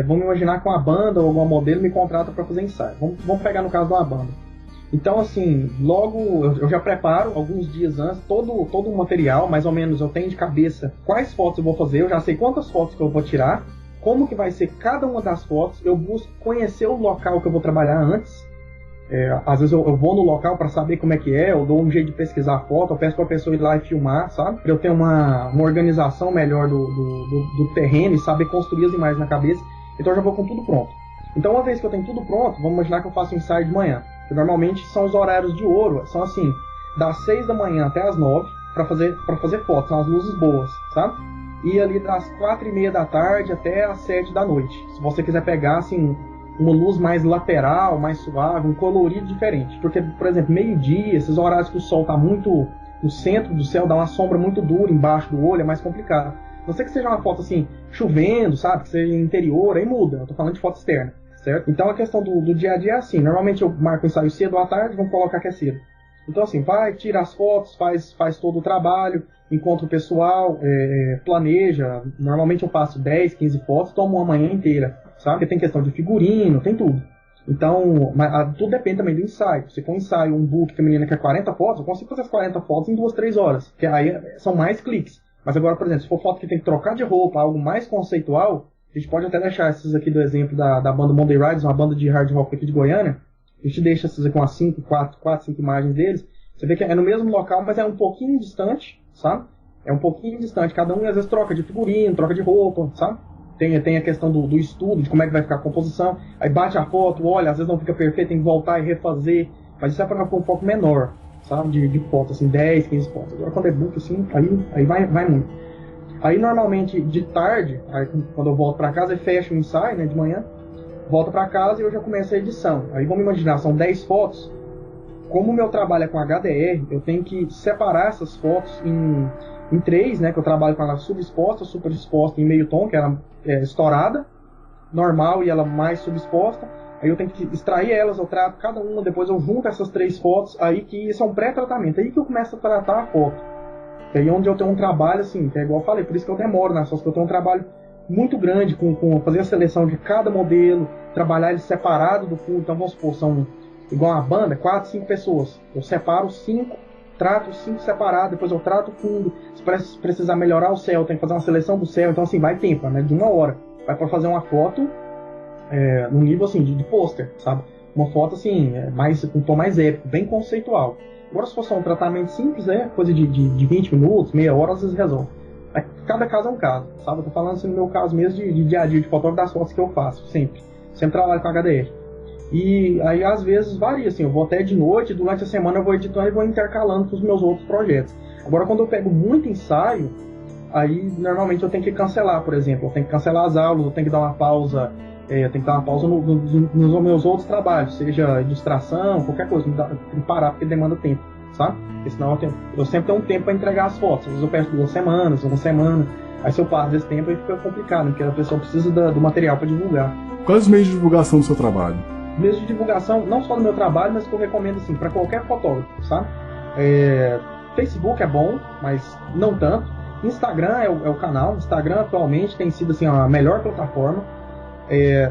vamos imaginar que uma banda ou alguma modelo me contrata para fazer ensaio. Vamos pegar no caso de uma banda. Então, assim, logo eu já preparo alguns dias antes todo o material, mais ou menos eu tenho de cabeça quais fotos eu vou fazer, eu já sei quantas fotos que eu vou tirar, como que vai ser cada uma das fotos, eu busco conhecer o local que eu vou trabalhar antes. Às vezes eu vou no local para saber como é que é, eu dou um jeito de pesquisar a foto, eu peço para a pessoa ir lá e filmar, sabe? Para eu ter uma organização melhor do terreno e saber construir as imagens na cabeça, então eu já vou com tudo pronto. Então, uma vez que eu tenho tudo pronto, vamos imaginar que eu faço um ensaio de manhã. Que normalmente são os horários de ouro, são assim, das 6 da manhã até as 9 para fazer fotos, são as luzes boas, sabe? E ali das 4:30 da tarde até as 7 da noite. Se você quiser pegar assim uma luz mais lateral, mais suave, um colorido diferente. Porque, por exemplo, meio-dia, esses horários que o sol está muito no centro do céu, dá uma sombra muito dura embaixo do olho, é mais complicado. A não ser que seja uma foto assim, chovendo, sabe? Que seja interior, aí muda. Eu tô falando de foto externa. Certo? Então a questão do dia a dia é assim, normalmente eu marco o ensaio cedo à tarde, vamos colocar que é cedo. Então assim, vai, tira as fotos, faz todo o trabalho, encontra o pessoal, planeja, normalmente eu faço 10, 15 fotos, tomo uma manhã inteira, sabe? Porque tem questão de figurino, tem tudo. Então, tudo depende também do ensaio. Se for um ensaio, um book que a menina quer 40 fotos, eu consigo fazer as 40 fotos em 2, 3 horas, que aí são mais cliques. Mas agora, por exemplo, se for foto que tem que trocar de roupa, algo mais conceitual, a gente pode até deixar esses aqui do exemplo da banda Monday Riders, uma banda de hard rock aqui de Goiânia. A gente deixa essas aqui com as 4, 5 imagens deles. Você vê que é no mesmo local, mas é um pouquinho distante, sabe? É um pouquinho distante. Cada um às vezes troca de figurino, troca de roupa, sabe? Tem a questão do estudo, de como é que vai ficar a composição. Aí bate a foto, olha, às vezes não fica perfeito, tem que voltar e refazer. Mas isso é para um foco menor, sabe? De fotos, assim, 10, 15 fotos. Agora quando é book, assim, aí vai muito. Aí normalmente de tarde, aí, quando eu volto para casa, eu fecho o ensaio, né, de manhã, volto para casa e eu já começo a edição. Aí vamos imaginar, são 10 fotos. Como o meu trabalho é com HDR, eu tenho que separar essas fotos em 3, né, que eu trabalho com ela subexposta, superexposta em meio tom, que ela é estourada, normal e ela mais subexposta. Aí eu tenho que extrair elas, eu trato cada uma, depois eu junto essas 3 fotos, aí que isso é um pré-tratamento, aí que eu começo a tratar a foto. Que aí é onde eu tenho um trabalho, assim, que é igual eu falei, por isso que eu demoro, né, só que eu tenho um trabalho muito grande com fazer a seleção de cada modelo, trabalhar ele separado do fundo. Então vamos supor, são igual uma banda, 4, 5 pessoas, eu separo 5, trato os 5 separados, depois eu trato o fundo. Se precisar melhorar o céu, tem que fazer uma seleção do céu, então assim, vai tempo, né, de 1 hora, vai para fazer uma foto num nível assim, de pôster, sabe, uma foto assim, com um tom mais épico, bem conceitual. Agora se for só um tratamento simples, coisa de 20 minutos, meia hora, às vezes resolve. Cada caso é um caso, sabe? Eu tô falando assim no meu caso mesmo de dia a dia, de fotógrafo, das fotos que eu faço, sempre trabalho com HDR. E aí às vezes varia, assim, eu vou até de noite, durante a semana eu vou editando e vou intercalando com os meus outros projetos. Agora quando eu pego muito ensaio, aí normalmente eu tenho que cancelar, por exemplo, eu tenho que cancelar as aulas, eu tenho que dar uma pausa, nos meus outros trabalhos, seja ilustração, qualquer coisa, tem que parar porque demanda tempo, sabe? Porque senão eu sempre tenho um tempo para entregar as fotos, às vezes eu peço 2 semanas, 1 semana, aí se eu passo desse tempo aí fica complicado, né? Porque a pessoa precisa do material para divulgar. Quais os meios de divulgação do seu trabalho? Meios de divulgação, não só do meu trabalho, mas que eu recomendo assim, para qualquer fotógrafo, sabe? Facebook é bom, mas não tanto. Instagram é o canal, Instagram atualmente tem sido assim, a melhor plataforma.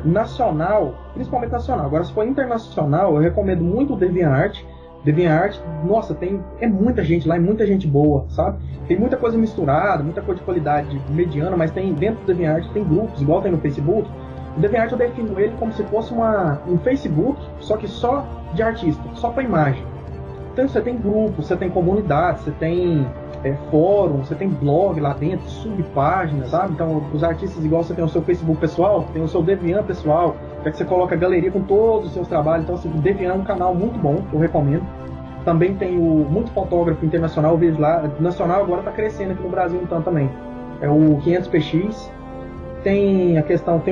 Nacional, principalmente nacional. Agora, se for internacional, eu recomendo muito o DeviantArt. DeviantArt, nossa, é muita gente lá, é muita gente boa, sabe? Tem muita coisa misturada, muita coisa de qualidade mediana, mas tem dentro do DeviantArt tem grupos, igual tem no Facebook. O DeviantArt eu defino ele como se fosse um Facebook, só que só de artista, só para imagem. Então você tem grupos, você tem comunidade, você tem fórum, você tem blog lá dentro, subpáginas, sabe? Então os artistas, igual você tem o seu Facebook pessoal, tem o seu Deviant pessoal, que é que você coloca a galeria com todos os seus trabalhos. Então assim, o Deviant é um canal muito bom, que eu recomendo. Também tem muito fotógrafo internacional, eu vejo lá, nacional agora está crescendo aqui no Brasil então também. É o 500px, tem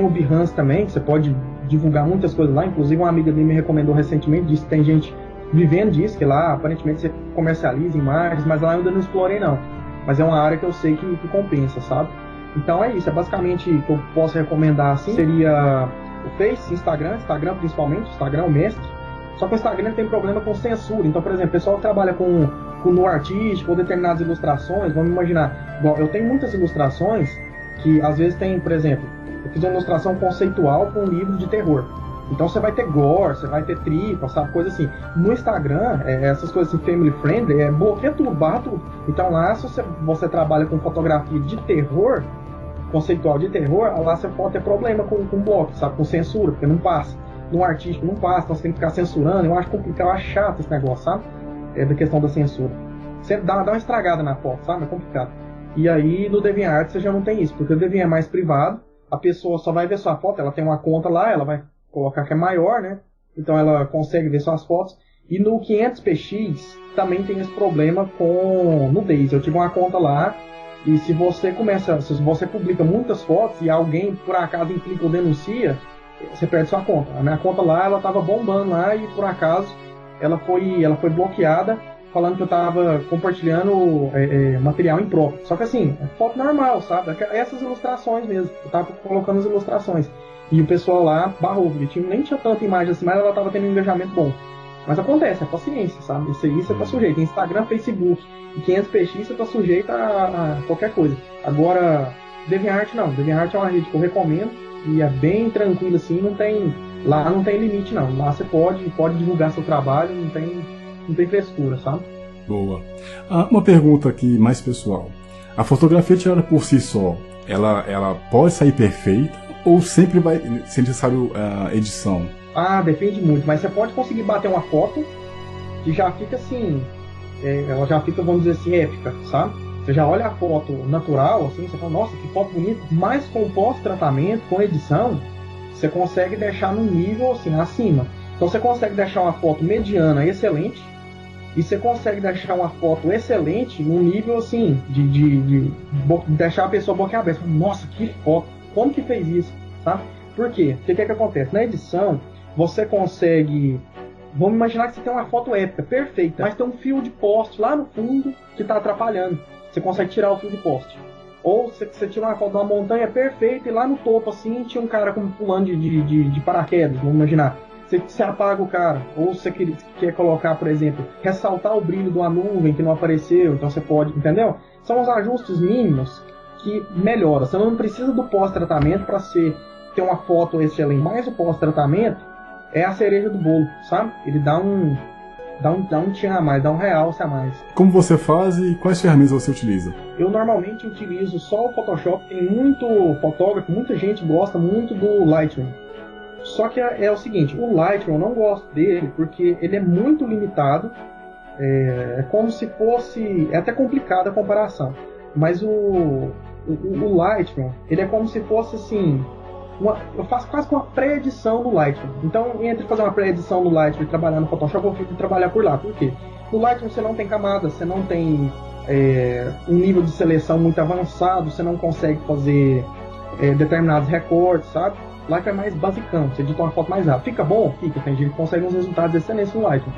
o Behance também, que você pode divulgar muitas coisas lá, inclusive uma amiga minha me recomendou recentemente, disse que tem gente vivendo disso, que lá aparentemente você comercializa imagens, mas lá eu ainda não explorei não. Mas é uma área que eu sei que compensa, sabe? Então é isso, basicamente o que eu posso recomendar assim, seria o Face, Instagram principalmente, Instagram é o mestre. Só que o Instagram tem problema com censura, então por exemplo, o pessoal que trabalha com no artístico ou determinadas ilustrações, vamos imaginar, bom, eu tenho muitas ilustrações que às vezes tem, por exemplo, eu fiz uma ilustração conceitual para um livro de terror. Então você vai ter gore, você vai ter tripa, sabe, coisa assim. No Instagram, essas coisas assim, family friendly, bloqueia tudo, barra tudo. Então lá, se você trabalha com fotografia de terror, conceitual de terror, lá você pode ter problema com bloco, sabe, com censura, porque não passa. No artístico não passa, então você tem que ficar censurando. Eu acho complicado, eu acho chato esse negócio, sabe? Da questão da censura. Você dá uma estragada na foto, sabe? É complicado. E aí no DeviantArt você já não tem isso, porque o Deviant é mais privado, a pessoa só vai ver sua foto, ela tem uma conta lá, ela vai colocar que é maior, né? Então ela consegue ver suas fotos. E no 500px também tem esse problema com nudez. Eu tive uma conta lá e se você publica muitas fotos e alguém por acaso implica ou denuncia, você perde sua conta. A minha conta lá, ela tava bombando lá e por acaso ela foi bloqueada falando que eu tava compartilhando material impróprio. Só que assim, é foto normal, sabe? Essas ilustrações mesmo. Eu tava colocando as ilustrações. E o pessoal lá barrou, porque nem tinha tanta imagem assim, mas ela tava tendo um engajamento bom. Mas acontece, é paciência, sabe? Isso aí você tá sujeito. Instagram, Facebook e 500px você tá sujeito a qualquer coisa. Agora, DeviantArt não. DeviantArt é uma rede que eu recomendo e é bem tranquilo assim, lá não tem limite não. Lá você pode divulgar seu trabalho, não tem frescura, sabe? Boa. Uma pergunta aqui mais pessoal. A fotografia tirada por si só, ela pode sair perfeita ou sempre vai ser necessário edição? Depende muito, mas você pode conseguir bater uma foto que já fica assim, ela já fica, vamos dizer assim, épica, sabe? Você já olha a foto natural, assim, você fala, nossa, que foto bonita, mas com pós-tratamento, com edição, você consegue deixar num nível assim, acima. Então você consegue deixar uma foto mediana excelente, e você consegue deixar uma foto excelente num nível assim, de deixar a pessoa boquiaberta. Nossa, que foto! Como que fez isso? Sabe? Por quê? Porque o que é que acontece? Na edição, você consegue... Vamos imaginar que você tem uma foto épica, perfeita, mas tem um fio de poste lá no fundo que está atrapalhando. você consegue tirar o fio de poste. Ou você tira uma foto de uma montanha perfeita e lá no topo, assim, tinha um cara como pulando de paraquedas, vamos imaginar. Você apaga o cara. Ou você quer colocar, por exemplo, ressaltar o brilho de uma nuvem que não apareceu, então você pode, entendeu? São os ajustes mínimos que melhoram. Você não precisa do pós-tratamento para ter uma foto excelente, mas o pós-tratamento é a cereja do bolo, sabe? Ele dá um tchan a mais, dá um realce a mais. Como você faz e quais ferramentas você utiliza? Eu normalmente utilizo só o Photoshop. Tem muito fotógrafo, muita gente gosta muito do Lightroom. Só que é o seguinte, o Lightroom eu não gosto dele porque ele é muito limitado. É como se fosse... É até complicada a comparação. Mas o Lightroom, ele é como se fosse assim... eu faço quase que uma pré-edição no Lightroom. Então, entre fazer uma pré-edição no Lightroom e trabalhar no Photoshop, eu prefiro trabalhar por lá. Por quê? No Lightroom você não tem camadas, você não tem um nível de seleção muito avançado, você não consegue fazer determinados recortes, sabe? Lightroom é mais basicão, você edita uma foto mais rápido. Fica bom? Fica. Tem gente que consegue uns resultados excelentes no Lightroom.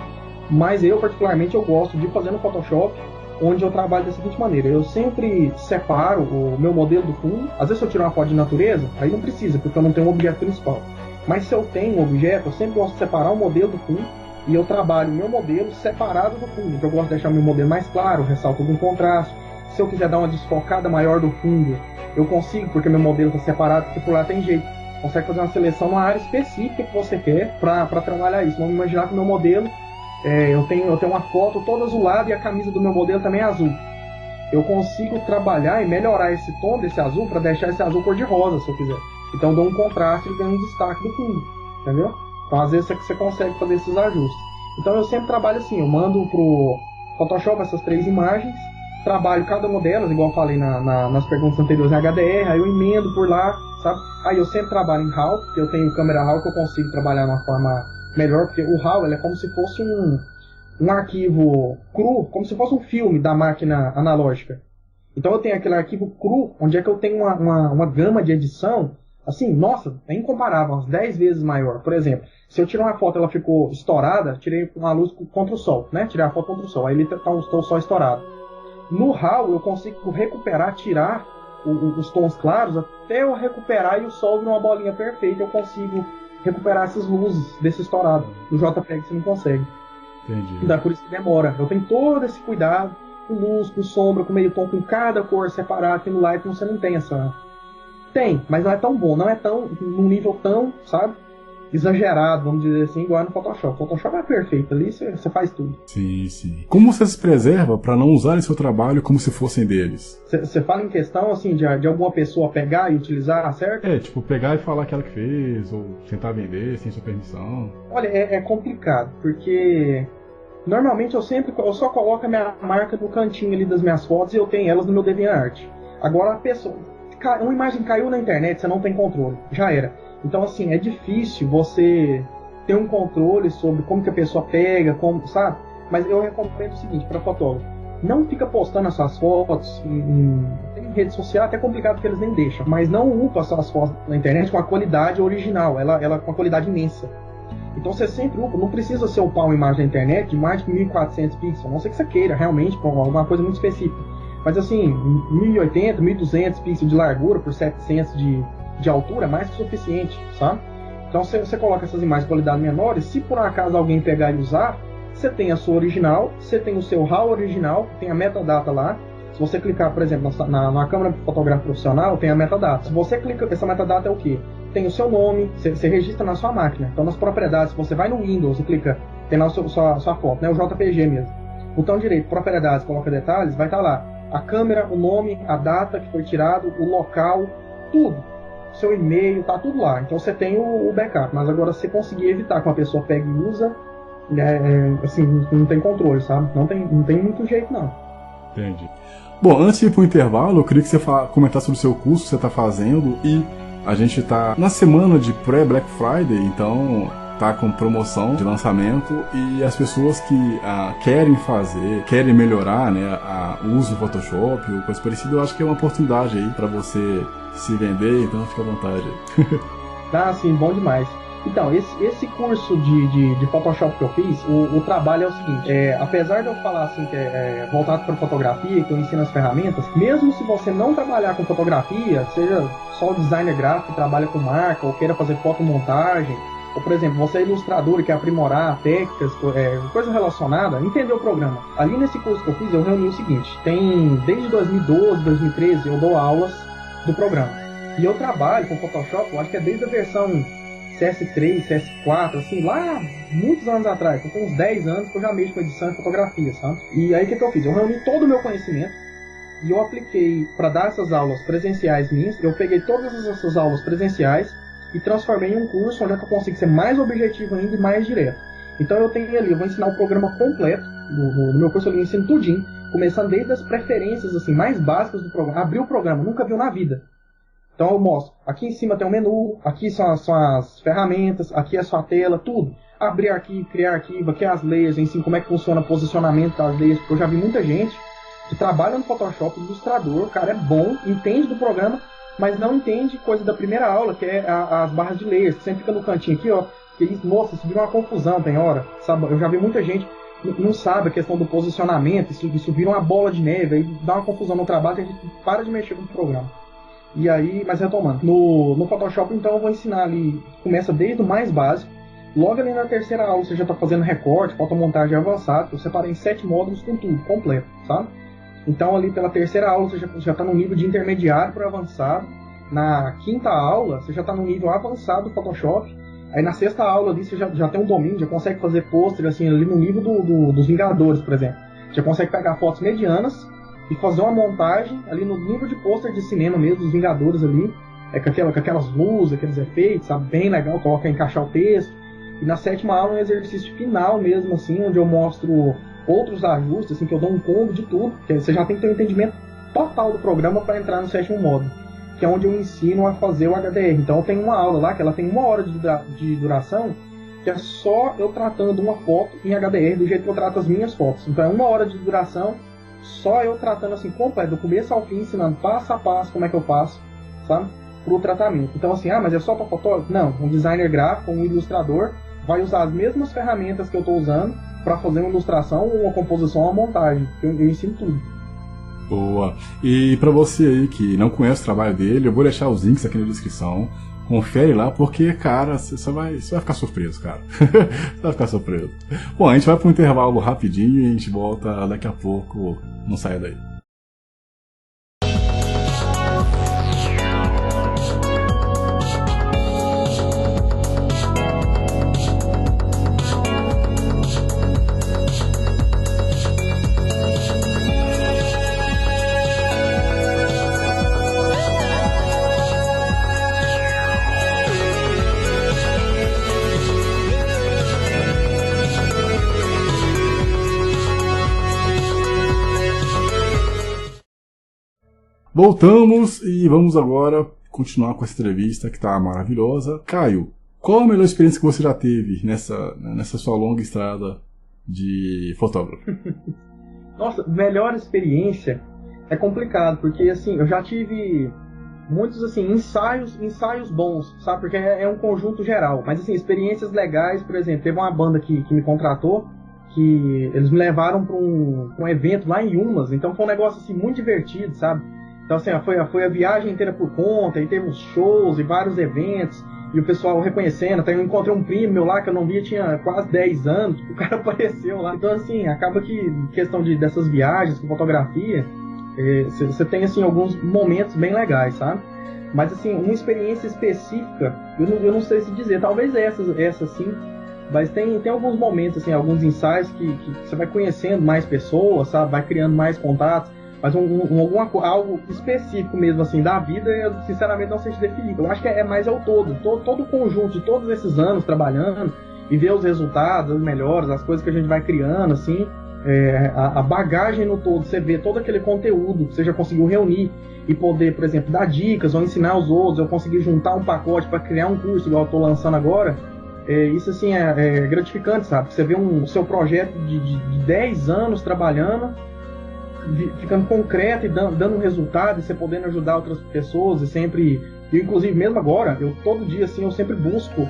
Mas eu, particularmente, eu gosto de fazer no Photoshop, onde eu trabalho da seguinte maneira: eu sempre separo o meu modelo do fundo. Às vezes se eu tiro uma foto de natureza, aí não precisa, porque eu não tenho um objeto principal. Mas se eu tenho um objeto, eu sempre gosto de separar o modelo do fundo, e eu trabalho o meu modelo separado do fundo. Então eu gosto de deixar o meu modelo mais claro, ressalto algum contraste. Se eu quiser dar uma desfocada maior do fundo, eu consigo, porque meu modelo está separado, porque por lá tem jeito. Consegue fazer uma seleção numa área específica que você quer para trabalhar isso. Vamos imaginar que o meu modelo... eu tenho uma foto toda azulada e a camisa do meu modelo também é azul. Eu consigo trabalhar e melhorar esse tom desse azul para deixar esse azul cor de rosa, se eu quiser. Então eu dou um contraste e ganho um destaque do fundo, entendeu? Então às vezes você consegue fazer esses ajustes. Então eu sempre trabalho assim, eu mando pro Photoshop essas 3 imagens, trabalho cada uma delas, igual eu falei nas perguntas anteriores, em HDR, aí eu emendo por lá, sabe? Aí eu sempre trabalho em RAW, porque eu tenho câmera RAW que eu consigo trabalhar de uma forma melhor, porque o RAW ele é como se fosse um arquivo cru, como se fosse um filme da máquina analógica. Então eu tenho aquele arquivo cru, onde é que eu tenho uma gama de edição, assim, nossa, é incomparável, umas 10 vezes maior. Por exemplo, se eu tirar uma foto, ela ficou estourada, tirei uma luz contra o sol, né? Tirei a foto contra o sol, aí ele está o sol estourado. No RAW eu consigo recuperar, tirar os tons claros, até eu recuperar e o sol vir uma bolinha perfeita, eu consigo recuperar essas luzes desse estourado. No JPEG você não consegue. Entendi. Então, por isso que demora. Eu tenho todo esse cuidado com luz, com sombra, com meio tom, com cada cor separada. Aqui no Lightroom você não tem essa... Tem, mas não é tão bom. Não é tão num nível tão, sabe, exagerado, vamos dizer assim, igual no Photoshop. O Photoshop é perfeito, ali você faz tudo. Sim, sim. Como você se preserva para não usarem seu trabalho como se fossem deles? Você fala em questão, assim, de alguma pessoa pegar e utilizar, certo? Tipo, pegar e falar que ela que fez, ou tentar vender sem sua permissão. Olha, é complicado, porque normalmente eu só coloco a minha marca no cantinho ali das minhas fotos e eu tenho elas no meu DeviantArt. Agora a pessoa... Uma imagem caiu na internet, você não tem controle. Já era. Então, assim, é difícil você ter um controle sobre como que a pessoa pega, como, sabe? Mas eu recomendo o seguinte para fotógrafo: não fica postando as suas fotos em rede social, até complicado porque eles nem deixam. Mas não upa as suas fotos na internet com a qualidade original, ela com a qualidade imensa. Então você sempre upa, não precisa ser upar uma imagem na internet de mais de 1400 pixels, a não ser que você queira realmente para alguma coisa muito específica. Mas assim, 1080, 1200 pixels de largura por 700 de altura é mais que suficiente, sabe? Então você coloca essas imagens de qualidade menores, se por acaso alguém pegar e usar, você tem a sua original, você tem o seu RAW original, tem a metadata lá. Se você clicar, por exemplo, na câmera fotográfica profissional, tem a metadata. Se você clica, essa metadata é o quê? Tem o seu nome, você registra na sua máquina. Então nas propriedades, se você vai no Windows e clica, tem lá sua foto, né? O JPG mesmo. Botão direito, propriedades, coloca detalhes, vai estar lá a câmera, o nome, a data que foi tirado, o local, tudo. Seu e-mail, tá tudo lá. Então você tem o backup. Mas agora, se você conseguir evitar que uma pessoa pegue e usa, assim, não tem controle, sabe? Não tem muito jeito, não. Entendi. Bom, antes de ir pro intervalo, eu queria que você comentasse sobre o seu curso que você está fazendo. E a gente está na semana de pré-Black Friday, então tá com promoção de lançamento, e as pessoas que querem melhorar, né, o uso do Photoshop ou coisa parecida, eu acho que é uma oportunidade aí para você se vender, então fica à vontade. Tá, sim, bom demais. Então, esse curso de Photoshop que eu fiz, o trabalho é o seguinte, apesar de eu falar assim que é voltado para fotografia, que eu ensino as ferramentas, mesmo se você não trabalhar com fotografia, seja só o designer gráfico que trabalha com marca, ou queira fazer fotomontagem, ou por exemplo, você é ilustrador e quer aprimorar técnicas, coisa relacionada, entender o programa. Ali nesse curso que eu fiz, eu reuni o seguinte, desde 2012, 2013, eu dou aulas do programa. E eu trabalho com Photoshop, eu acho que é desde a versão CS3, CS4, assim, lá muitos anos atrás, com uns 10 anos que eu já mexo com edição e fotografia, sabe? E aí o que eu fiz? Eu reuni todo o meu conhecimento e eu apliquei para dar essas aulas presenciais minhas. Eu peguei todas essas aulas presenciais e transformei em um curso onde eu consigo ser mais objetivo ainda e mais direto. Então eu tenho ali, eu vou ensinar o programa completo, no meu curso eu ensino tudinho, começando desde as preferências assim, mais básicas do programa, abrir o programa, nunca viu na vida. Então eu mostro, aqui em cima tem um menu, aqui são as ferramentas, aqui é a sua tela, tudo. Abrir arquivo, criar arquivo, aqui é as layers, ensino como é que funciona o posicionamento das layers, porque eu já vi muita gente que trabalha no Photoshop, ilustrador, o cara é bom, entende do programa, mas não entende coisa da primeira aula, que é as barras de layers, que sempre fica no cantinho aqui, ó, que isso, nossa, isso vira uma confusão, tem hora, sabe? Eu já vi muita gente não sabe a questão do posicionamento, isso vira uma bola de neve, aí dá uma confusão no trabalho, a gente para de mexer com o programa. E aí, mas retomando, no Photoshop então eu vou ensinar ali, começa desde o mais básico, logo ali na terceira aula você já está fazendo recorte, fotomontagem avançada, eu separei em 7 módulos com tudo, completo, sabe? Então ali pela terceira aula você já está no nível de intermediário para avançado, na quinta aula você já está no nível avançado do Photoshop, aí na sexta aula ali você já tem um domínio, já consegue fazer pôster assim, ali no nível dos Vingadores, por exemplo, já consegue pegar fotos medianas, e fazer uma montagem ali no nível de pôster de cinema mesmo, dos Vingadores ali, com aquelas luzes, aqueles efeitos, sabe? Bem legal, coloca encaixar o texto. E na sétima aula é um exercício final mesmo, assim, onde eu mostro outros ajustes, assim, que eu dou um combo de tudo, que você já tem que ter um entendimento total do programa para entrar no sétimo módulo, que é onde eu ensino a fazer o HDR. Então eu tenho uma aula lá, que ela tem 1 hora de duração, que é só eu tratando uma foto em HDR do jeito que eu trato as minhas fotos. Então é 1 hora de duração, só eu tratando assim, completo, do começo ao fim, ensinando passo a passo como é que eu faço, sabe? Pro tratamento. Então assim, mas é só para fotógrafo? Não, um designer gráfico, um ilustrador, vai usar as mesmas ferramentas que eu estou usando para fazer uma ilustração, uma composição, uma montagem. Eu ensino tudo. Boa. E para você aí que não conhece o trabalho dele, eu vou deixar os links aqui na descrição. Confere lá, porque, cara, você vai ficar surpreso, cara. Você vai ficar surpreso. Bom, a gente vai para um intervalo rapidinho e a gente volta daqui a pouco. Não saia daí. Voltamos e vamos agora continuar com essa entrevista que está maravilhosa. Caio, qual a melhor experiência que você já teve nessa sua longa estrada de fotógrafo? Nossa, melhor experiência é complicado, porque assim, eu já tive muitos assim, ensaios bons, sabe? Porque é um conjunto geral. Mas assim, experiências legais, por exemplo, teve uma banda que me contratou, que eles me levaram para um evento lá em Umas, então foi um negócio assim, muito divertido, sabe? Então assim, foi a viagem inteira por conta, e teve uns shows e vários eventos, e o pessoal reconhecendo. Até eu encontrei um primo meu lá que eu não via, tinha quase 10 anos, o cara apareceu lá. Então assim, acaba que, questão dessas viagens com fotografia, você tem assim, alguns momentos bem legais, sabe? Mas assim, uma experiência específica, eu não sei se dizer, talvez essa sim, mas tem alguns momentos, assim, alguns ensaios que você vai conhecendo mais pessoas, sabe? Vai criando mais contatos. Mas algo específico mesmo, assim, da vida, eu sinceramente não sei te definir. Eu acho que é mais ao todo o conjunto de todos esses anos trabalhando e ver os resultados, as melhores, as coisas que a gente vai criando, assim, a bagagem no todo, você vê todo aquele conteúdo que você já conseguiu reunir e poder, por exemplo, dar dicas ou ensinar os outros, eu conseguir juntar um pacote para criar um curso igual eu estou lançando agora. Isso assim é gratificante, sabe? Você vê o seu projeto de 10 anos trabalhando, ficando concreto e dando um resultado, e você podendo ajudar outras pessoas, e sempre, eu inclusive mesmo agora, eu todo dia assim, eu sempre busco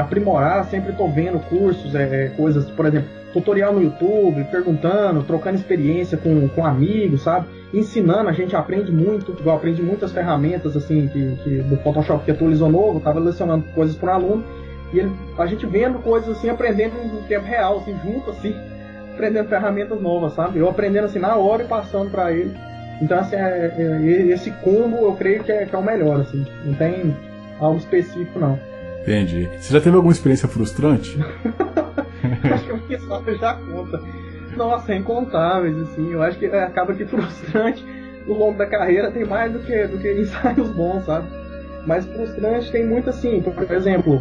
aprimorar, sempre estou vendo cursos, coisas, por exemplo, tutorial no YouTube, perguntando, trocando experiência com amigos, sabe? Ensinando, a gente aprende muito, igual aprendi muitas ferramentas assim do Photoshop que atualizou novo, estava lecionando coisas para um aluno, e a gente vendo coisas assim, aprendendo em tempo real, assim, junto, assim, aprendendo ferramentas novas, sabe? Eu aprendendo assim na hora e passando para ele. Então, assim, esse combo eu creio que é o melhor, assim, não tem algo específico, não. Entendi. Você já teve alguma experiência frustrante? Acho que a minha história já conta. Nossa, é incontáveis, assim. Eu acho que acaba que frustrante no longo da carreira tem mais do que ensaios bons, sabe? Mas frustrante tem muito, assim, por exemplo,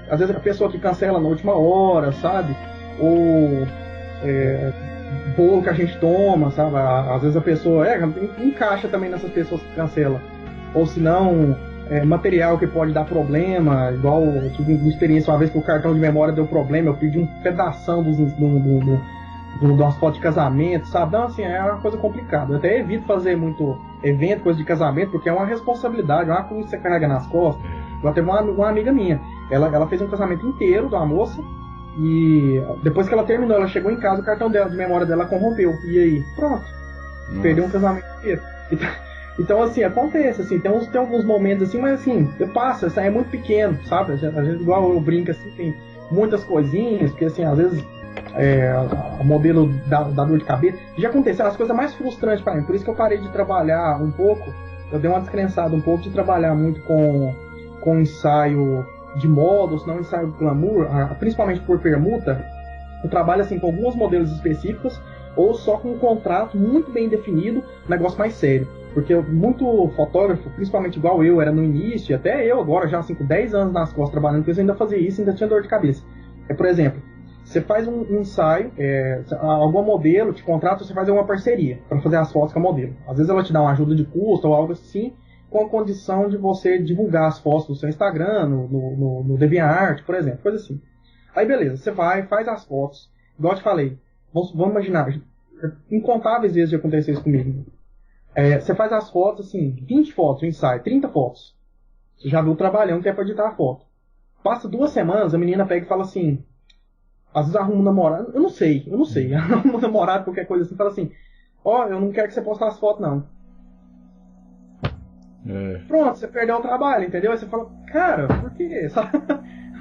às vezes a pessoa que cancela na última hora, sabe? Ou bolo que a gente toma, sabe? Às vezes a pessoa encaixa também nessas pessoas que cancelam. Ou se não, material que pode dar problema, igual eu tive uma experiência uma vez que o cartão de memória deu problema, eu pedi um pedação de umas fotos de casamento, sabe? Então, assim, é uma coisa complicada. Eu até evito fazer muito evento, coisa de casamento, porque é uma responsabilidade, é uma cruz que você carrega nas costas. Eu tenho uma amiga minha, ela fez um casamento inteiro de uma moça, e depois que ela terminou, ela chegou em casa, o cartão dela, de memória dela corrompeu. E aí, pronto, perdeu um casamento inteiro. Então, assim, acontece, assim, tem alguns momentos assim, mas assim, passa, isso aí é muito pequeno, sabe? A gente, igual eu brinco assim, tem muitas coisinhas, porque assim, às vezes o modelo dá dor de cabeça. Já aconteceu as coisas mais frustrantes para mim, por isso que eu parei de trabalhar um pouco, eu dei uma descrençada um pouco de trabalhar muito com ensaio de módulos, não ensaio glamour, principalmente por permuta. Eu trabalho assim com alguns modelos específicos, ou só com um contrato muito bem definido, um negócio mais sério. Porque muito fotógrafo, principalmente igual eu, era no início, e até eu agora, já assim, com 10 anos nas costas trabalhando com isso, eu ainda fazia isso, ainda tinha dor de cabeça. Por exemplo, você faz um ensaio, algum modelo te contrata, você faz uma parceria para fazer as fotos com a modelo. Às vezes ela te dá uma ajuda de custo ou algo assim, com a condição de você divulgar as fotos no seu Instagram, no DeviantArt, por exemplo, coisa assim. Aí beleza, você vai, faz as fotos, igual eu te falei, vamos imaginar, incontáveis vezes já aconteceu isso comigo. Você faz as fotos, assim, 20 fotos, um ensaio, 30 fotos. Você já viu o trabalhão que é pra editar a foto. Passa 2 semanas, a menina pega e fala assim, às vezes arruma um namorado, eu não sei, arruma um namorado, qualquer coisa assim, fala assim, eu não quero que você poste as fotos, não. Pronto, você perdeu o trabalho, entendeu? Aí você fala, cara, por quê?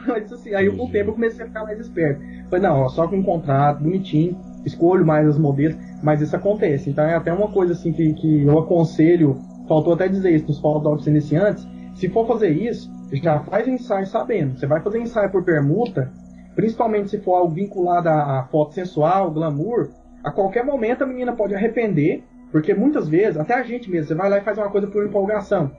Mas, assim, aí com o tempo eu comecei a ficar mais esperto. Falei, não, só com um contrato, bonitinho, escolho mais as modelos, mas isso acontece. Então é até uma coisa assim que eu aconselho, faltou até dizer isso nos fotógrafos iniciantes, se for fazer isso, já faz o ensaio sabendo. Você vai fazer ensaio por permuta, principalmente se for algo vinculado à foto sensual, glamour, a qualquer momento a menina pode arrepender, porque muitas vezes, até a gente mesmo, você vai lá e faz uma coisa por empolgação.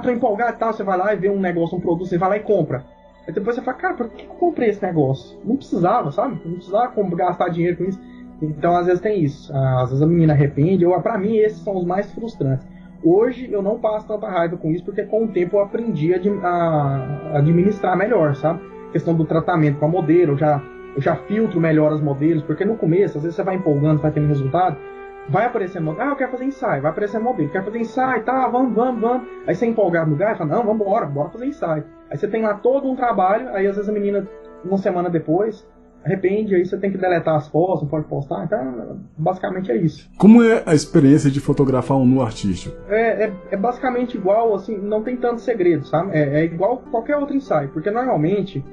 Tô empolgado e tal, você vai lá e vê um negócio, um produto, você vai lá e compra. Aí depois você fala, cara, por que eu comprei esse negócio? Não precisava, sabe? Não precisava gastar dinheiro com isso. Então, às vezes tem isso. Às vezes a menina arrepende. Pra mim, esses são os mais frustrantes. Hoje, eu não passo tanta raiva com isso, porque com o tempo eu aprendi a administrar melhor, sabe? A questão do tratamento com a modelo, eu já filtro melhor os modelos, porque no começo, às vezes você vai empolgando, vai tendo resultado, vai aparecendo modelo, eu quero fazer ensaio, vai aparecer modelo, quero fazer ensaio, tá, vamos. Aí você é empolgado no lugar e fala, não, bora fazer ensaio. Aí você tem lá todo um trabalho, aí às vezes a menina, uma semana depois, arrepende, aí você tem que deletar as fotos, não pode postar, então basicamente é isso. Como é a experiência de fotografar um nu artístico? É basicamente igual, assim, não tem tanto segredo, sabe? É igual qualquer outro ensaio, porque normalmente,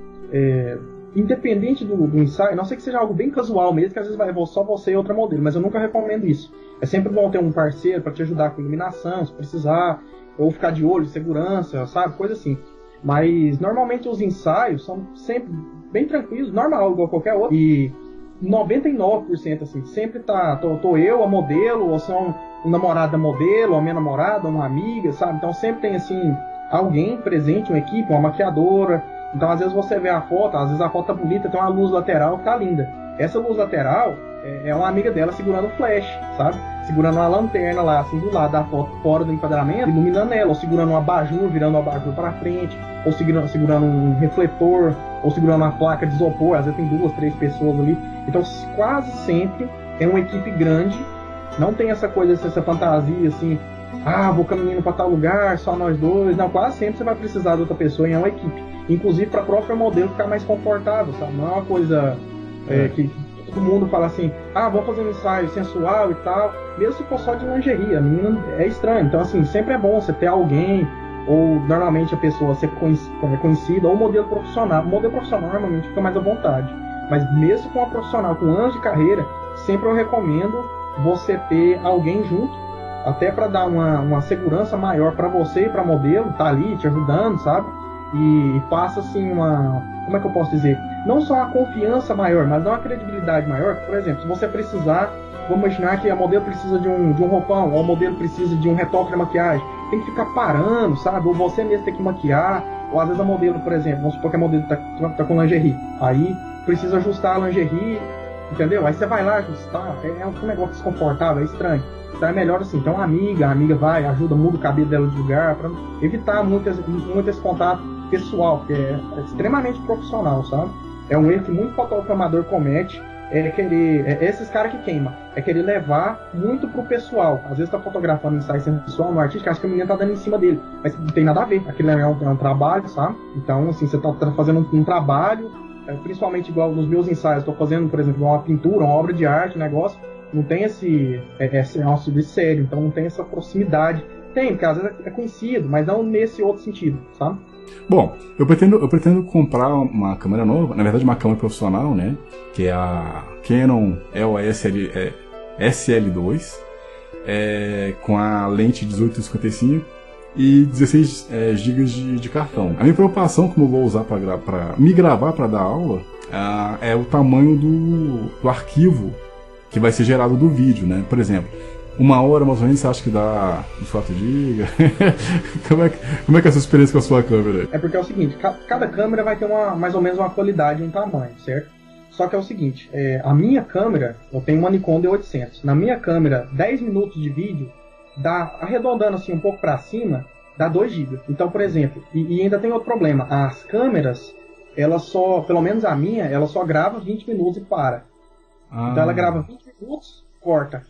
independente do ensaio, a não sei que seja algo bem casual mesmo, que às vezes vai só você e outra modelo, mas eu nunca recomendo isso. É sempre bom ter um parceiro para te ajudar com iluminação, se precisar, ou ficar de olho, segurança, sabe? Coisa assim. Mas normalmente os ensaios são sempre bem tranquilos, normal, igual qualquer outro. E 99% assim, sempre tô eu, a modelo, ou são um namorado da modelo, ou a minha namorada, ou uma amiga, sabe? Então sempre tem assim, alguém presente, uma equipe, uma maquiadora. Então às vezes você vê a foto, às vezes a foto tá bonita, tem uma luz lateral que tá linda. Essa luz lateral é uma amiga dela segurando o flash, sabe? Segurando uma lanterna lá, assim, do lado da foto, fora do enquadramento, iluminando ela, ou segurando um abajur, virando o abajur para frente, ou segurando um refletor, ou segurando uma placa de isopor, às vezes tem 2, 3 pessoas ali. Então quase sempre é uma equipe grande, não tem essa coisa, essa fantasia assim, vou caminhando para tal lugar, só nós dois. Não, quase sempre você vai precisar de outra pessoa e é uma equipe. inclusive para o próprio modelo ficar mais confortável, sabe? Não é uma coisa que todo mundo fala assim, vamos fazer um ensaio sensual e tal, mesmo se for só de lingerie, a menina é estranho. Então, assim, sempre é bom você ter alguém, ou normalmente a pessoa ser conhecida, ou modelo profissional. O modelo profissional normalmente fica mais à vontade, mas mesmo com uma profissional com anos de carreira, sempre eu recomendo você ter alguém junto, até para dar uma segurança maior para você e para modelo, tá ali te ajudando, sabe? E passa assim como é que eu posso dizer? Não só uma confiança maior, mas uma credibilidade maior. Por exemplo, se você precisar, vamos imaginar que a modelo precisa de um roupão, ou o modelo precisa de um retoque de maquiagem, tem que ficar parando, sabe? Ou você mesmo tem que maquiar, ou às vezes a modelo, por exemplo, vamos supor que a modelo tá com lingerie, aí precisa ajustar a lingerie, entendeu? Aí você vai lá ajustar, é um negócio desconfortável, é estranho. Então é melhor assim, então a amiga vai, ajuda, muda o cabelo dela de lugar, para evitar muito esse contato pessoal, que é extremamente profissional, sabe? É um erro que muito fotógrafo amador comete, esses caras que queimam, é querer levar muito pro pessoal. Às vezes tá fotografando ensaio sensual no artista, acha que a menina tá dando em cima dele, mas não tem nada a ver, aquilo é um trabalho, sabe? Então, assim, você tá fazendo um trabalho, principalmente igual nos meus ensaios, tô fazendo, por exemplo, uma pintura, uma obra de arte, um negócio, não tem esse é um serviço sério, então não tem essa proximidade. Tem, porque às vezes é conhecido, mas não nesse outro sentido, sabe? Bom, eu pretendo comprar uma câmera nova, na verdade uma câmera profissional, né? Que é a Canon EOS SL2, com a lente 18-55 e 16 GB de cartão. A minha preocupação, como eu vou usar para me gravar para dar aula, é o tamanho do arquivo que vai ser gerado do vídeo, né? Por exemplo, 1 hora mais ou menos você acha que dá uns 4 GB? Como é que é a sua experiência com a sua câmera? É porque é o seguinte, cada câmera vai ter mais ou menos uma qualidade e um tamanho, certo? Só que é o seguinte, a minha câmera, eu tenho uma Nikon D800. Na minha câmera, 10 minutos de vídeo, arredondando assim um pouco para cima, dá 2 GB. Então, por exemplo, e ainda tem outro problema, as câmeras, elas só, pelo menos a minha, ela só grava 20 minutos e para. Então ela grava 20 minutos, corta.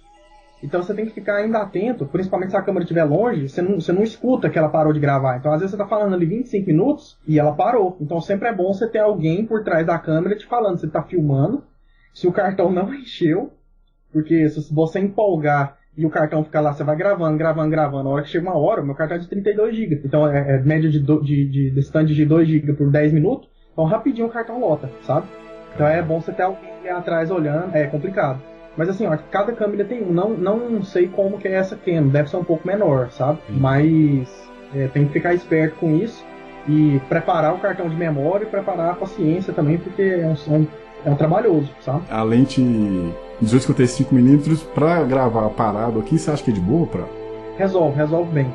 Então você tem que ficar ainda atento, principalmente se a câmera estiver longe, você não escuta que ela parou de gravar. Então às vezes você está falando ali 25 minutos e ela parou. Então sempre é bom você ter alguém por trás da câmera te falando, você está filmando, se o cartão não encheu, porque se você empolgar e o cartão ficar lá, você vai gravando. A hora que chega 1 hora, o meu cartão é de 32 GB. Então é média de distante de 2 GB por 10 minutos. Então rapidinho o cartão lota, sabe? Então é bom você ter alguém atrás olhando, é complicado. Mas assim, ó, cada câmera tem um. Não sei como que é essa Canon, deve ser um pouco menor, sabe? Mas tem que ficar esperto com isso e preparar o cartão de memória e preparar a paciência também, porque é um trabalhoso, sabe? A lente 18-55mm pra gravar parado aqui, você acha que é de boa? Resolve bem.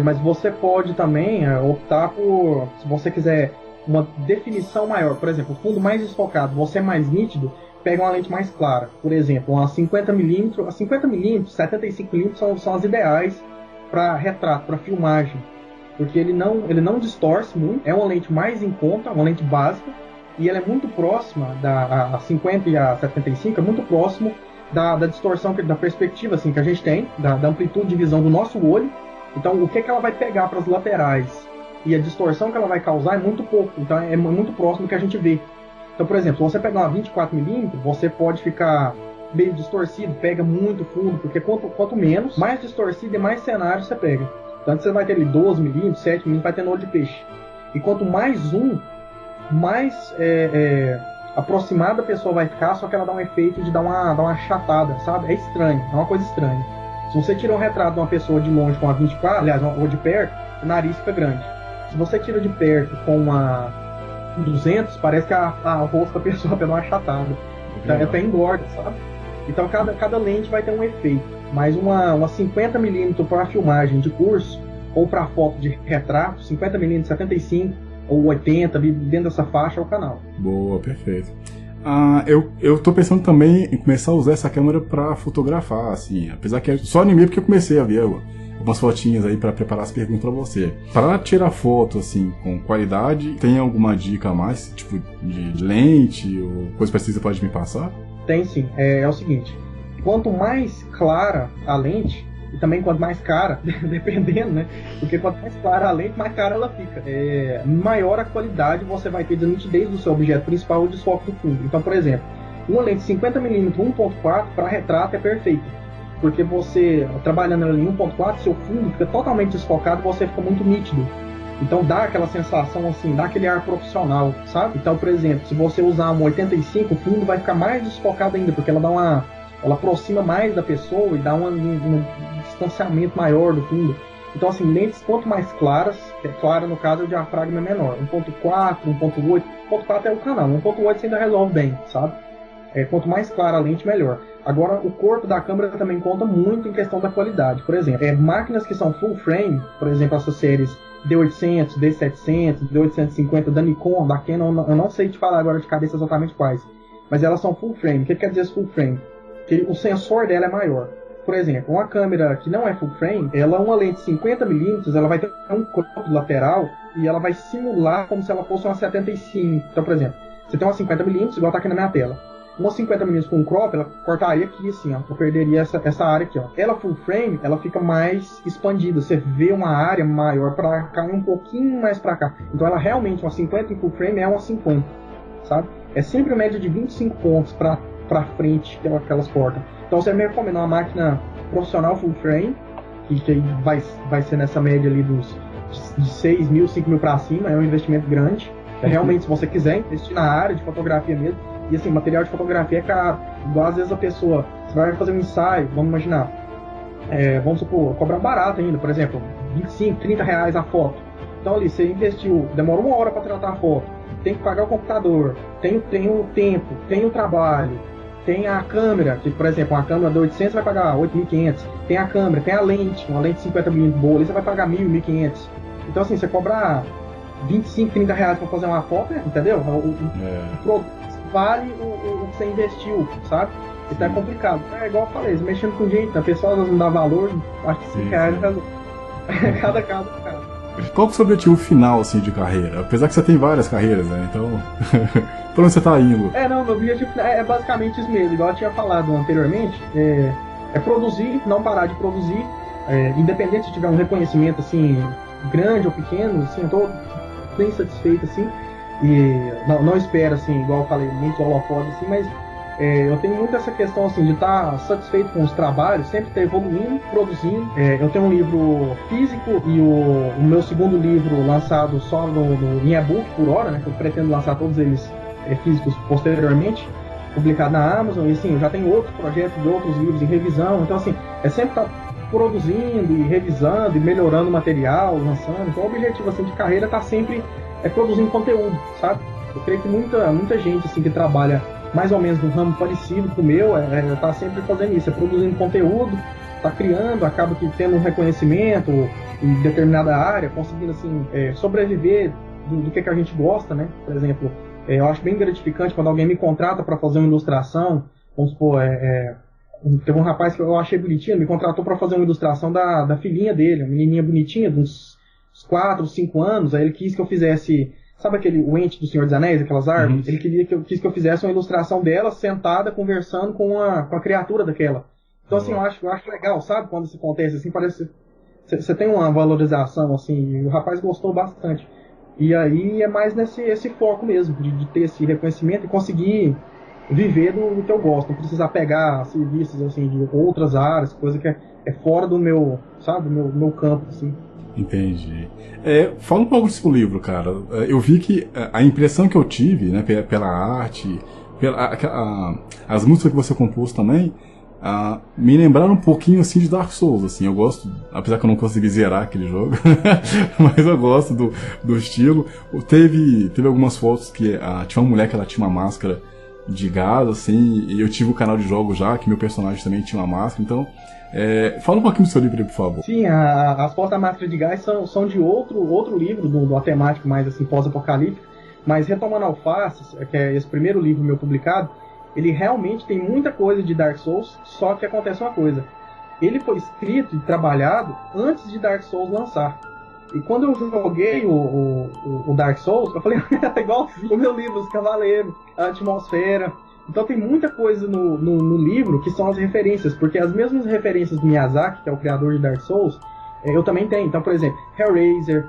Mas você pode também optar por, se você quiser uma definição maior, por exemplo, o fundo mais desfocado, você é mais nítido, pega uma lente mais clara. Por exemplo, uma 50mm, 75mm são as ideais para retrato, para filmagem, porque ele não distorce muito, é uma lente mais em conta, uma lente básica, e ela é muito próxima a 50 e a 75 é muito próximo da distorção, da perspectiva assim, que a gente tem, da amplitude de visão do nosso olho. Então o que ela vai pegar para as laterais e a distorção que ela vai causar é muito pouco, então é muito próximo do que a gente vê. Então, por exemplo, se você pegar uma 24mm, você pode ficar meio distorcido, pega muito fundo, porque quanto menos, mais distorcido e mais cenário você pega. Então você vai ter ali 12mm, 7mm, vai ter no olho de peixe. E quanto mais zoom, mais aproximada a pessoa vai ficar, só que ela dá um efeito de dar uma achatada, sabe? É estranho, é uma coisa estranha. Se você tira um retrato de uma pessoa de longe com uma 24, aliás, ou de perto, o nariz fica grande. Se você tira de perto com uma 200, parece que o rosto da pessoa tem uma achatada. Então, até engorda, sabe? Então cada lente vai ter um efeito. Mas uma 50mm para filmagem de curso, ou para foto de retrato, 50mm, 75 ou 80, dentro dessa faixa é o canal. Boa, perfeito. Eu tô pensando também em começar a usar essa câmera para fotografar, assim, apesar que só animei porque eu comecei a ver algumas fotinhas aí para preparar as perguntas para você. Para tirar foto assim com qualidade, tem alguma dica a mais, tipo de lente ou coisa parecida que você pode me passar? Tem sim. É o seguinte, quanto mais clara a lente, E também quanto mais cara, dependendo, né? Porque quanto mais clara a lente, mais cara ela fica. Maior a qualidade você vai ter de nitidez do seu objeto principal e o desfoque do fundo. Então, por exemplo, uma lente 50mm 1.4 para retrato é perfeita. Porque você, trabalhando ali em 1.4, seu fundo fica totalmente desfocado e você fica muito nítido. Então dá aquela sensação assim, dá aquele ar profissional, sabe? Então, por exemplo, se você usar um 85, o fundo vai ficar mais desfocado ainda, porque ela aproxima mais da pessoa e dá um distanciamento maior do fundo. Então, assim, lentes quanto mais claras, clara no caso, o diafragma é menor. 1.4, 1.8, 1.4 é o canal, 1.8 você ainda resolve bem, sabe? Quanto mais clara a lente, melhor. Agora, o corpo da câmera também conta muito em questão da qualidade. Por exemplo, máquinas que são full frame, por exemplo, essas séries D800, D700, D850, da Nikon, da Canon, eu não sei te falar agora de cabeça exatamente quais, mas elas são full frame. O que quer dizer esse full frame? Que o sensor dela é maior. Por exemplo, uma câmera que não é full frame, uma lente 50mm, ela vai ter um crop lateral e ela vai simular como se ela fosse uma 75. Então, por exemplo, você tem uma 50mm, igual tá aqui na minha tela. Uma 50mm com crop, ela cortaria aqui assim, ó. Eu perderia essa área aqui, ó. Ela full frame, ela fica mais expandida. Você vê uma área maior pra cá e um pouquinho mais pra cá. Então ela realmente, uma 50 em full frame é uma 50, sabe? É sempre média de 25 pontos pra frente que elas cortam. Então você me recomenda uma máquina profissional full frame, que vai ser nessa média ali de 6 mil, 5 mil pra cima. É um investimento grande. Realmente, se você quiser investir na área de fotografia mesmo. E assim, material de fotografia é caro. Igual às vezes você vai fazer um ensaio, vamos imaginar, vamos supor, cobrar barato ainda, por exemplo, 25, 30 reais a foto. Então ali, você investiu, demora 1 hora para tratar a foto, tem que pagar o computador, tem o tempo, tem o trabalho, tem a câmera, que por exemplo, uma câmera de 800 vai pagar 8.500, tem a câmera, tem a lente, uma lente 50mm boa, ali você vai pagar 1.000, 1.500. Então assim, você cobrar 25, 30 reais para fazer uma foto, entendeu? O produto vale o que você investiu, sabe? Então é complicado. É igual eu falei, mexendo com gente, a pessoa às vezes não dá valor, acho que 5 reais cada caso. Qual que é o seu objetivo final, assim, de carreira? Apesar que você tem várias carreiras, né? Então, por onde você tá indo? Meu objetivo é basicamente isso mesmo, igual eu tinha falado anteriormente, é produzir, não parar de produzir, independente se tiver um reconhecimento, assim, grande ou pequeno, assim, eu tô bem satisfeito, assim. E não espero, assim, igual eu falei, muitos holofotes, assim, mas eu tenho muito essa questão, assim, de estar satisfeito com os trabalhos, sempre estar evoluindo, produzindo. Eu tenho um livro físico e o meu segundo livro lançado só em e-book por hora, né, que eu pretendo lançar todos eles físicos posteriormente, publicado na Amazon. E assim, eu já tenho outros projetos de outros livros em revisão, então assim, sempre estar produzindo e revisando e melhorando o material, lançando. Então o objetivo, assim, de carreira está sempre produzindo conteúdo, sabe? Eu creio que muita gente, assim, que trabalha mais ou menos num ramo parecido com o meu, tá sempre fazendo isso, produzindo conteúdo, tá criando, acaba que tendo um reconhecimento em determinada área, conseguindo, assim, sobreviver do que a gente gosta, né? Por exemplo, eu acho bem gratificante quando alguém me contrata para fazer uma ilustração, vamos supor, teve um rapaz que eu achei bonitinho, me contratou para fazer uma ilustração da filhinha dele, uma menininha bonitinha, de uns 4, 5 anos. Aí ele quis que eu fizesse, sabe o ente do Senhor dos Anéis, aquelas árvores? Ele quis que eu fizesse uma ilustração dela sentada conversando com a criatura daquela. Então assim, eu acho legal, sabe? Quando isso acontece, assim, parece você tem uma valorização, assim, e o rapaz gostou bastante. E aí é mais esse foco mesmo, de ter esse reconhecimento e conseguir viver do que eu gosto, não precisar pegar serviços, assim, de outras áreas, coisa que é fora do meu, sabe, do meu campo, assim. Entendi. Fala um pouco do seu livro, cara. Eu vi que a impressão que eu tive, né, pela arte, as músicas que você compôs também, me lembraram um pouquinho, assim, de Dark Souls, assim. Eu gosto, apesar que eu não consegui zerar aquele jogo, mas eu gosto do estilo. Teve algumas fotos que tinha uma mulher que ela tinha uma máscara de gás, assim, e eu tive um canal de jogos já, que meu personagem também tinha uma máscara, então... fala um pouquinho do seu livro aí, por favor. Sim, as fotos da máscara de gás são de outro livro, do temático mais assim, pós-apocalíptico, mas retomando Alface, que é esse primeiro livro meu publicado, ele realmente tem muita coisa de Dark Souls, só que acontece uma coisa, ele foi escrito e trabalhado antes de Dark Souls lançar. E quando eu joguei o Dark Souls, eu falei, é igual o meu livro, Os Cavaleiros, a atmosfera. Então tem muita coisa no livro que são as referências, porque as mesmas referências do Miyazaki, que é o criador de Dark Souls, eu também tenho. Então, por exemplo, Hellraiser,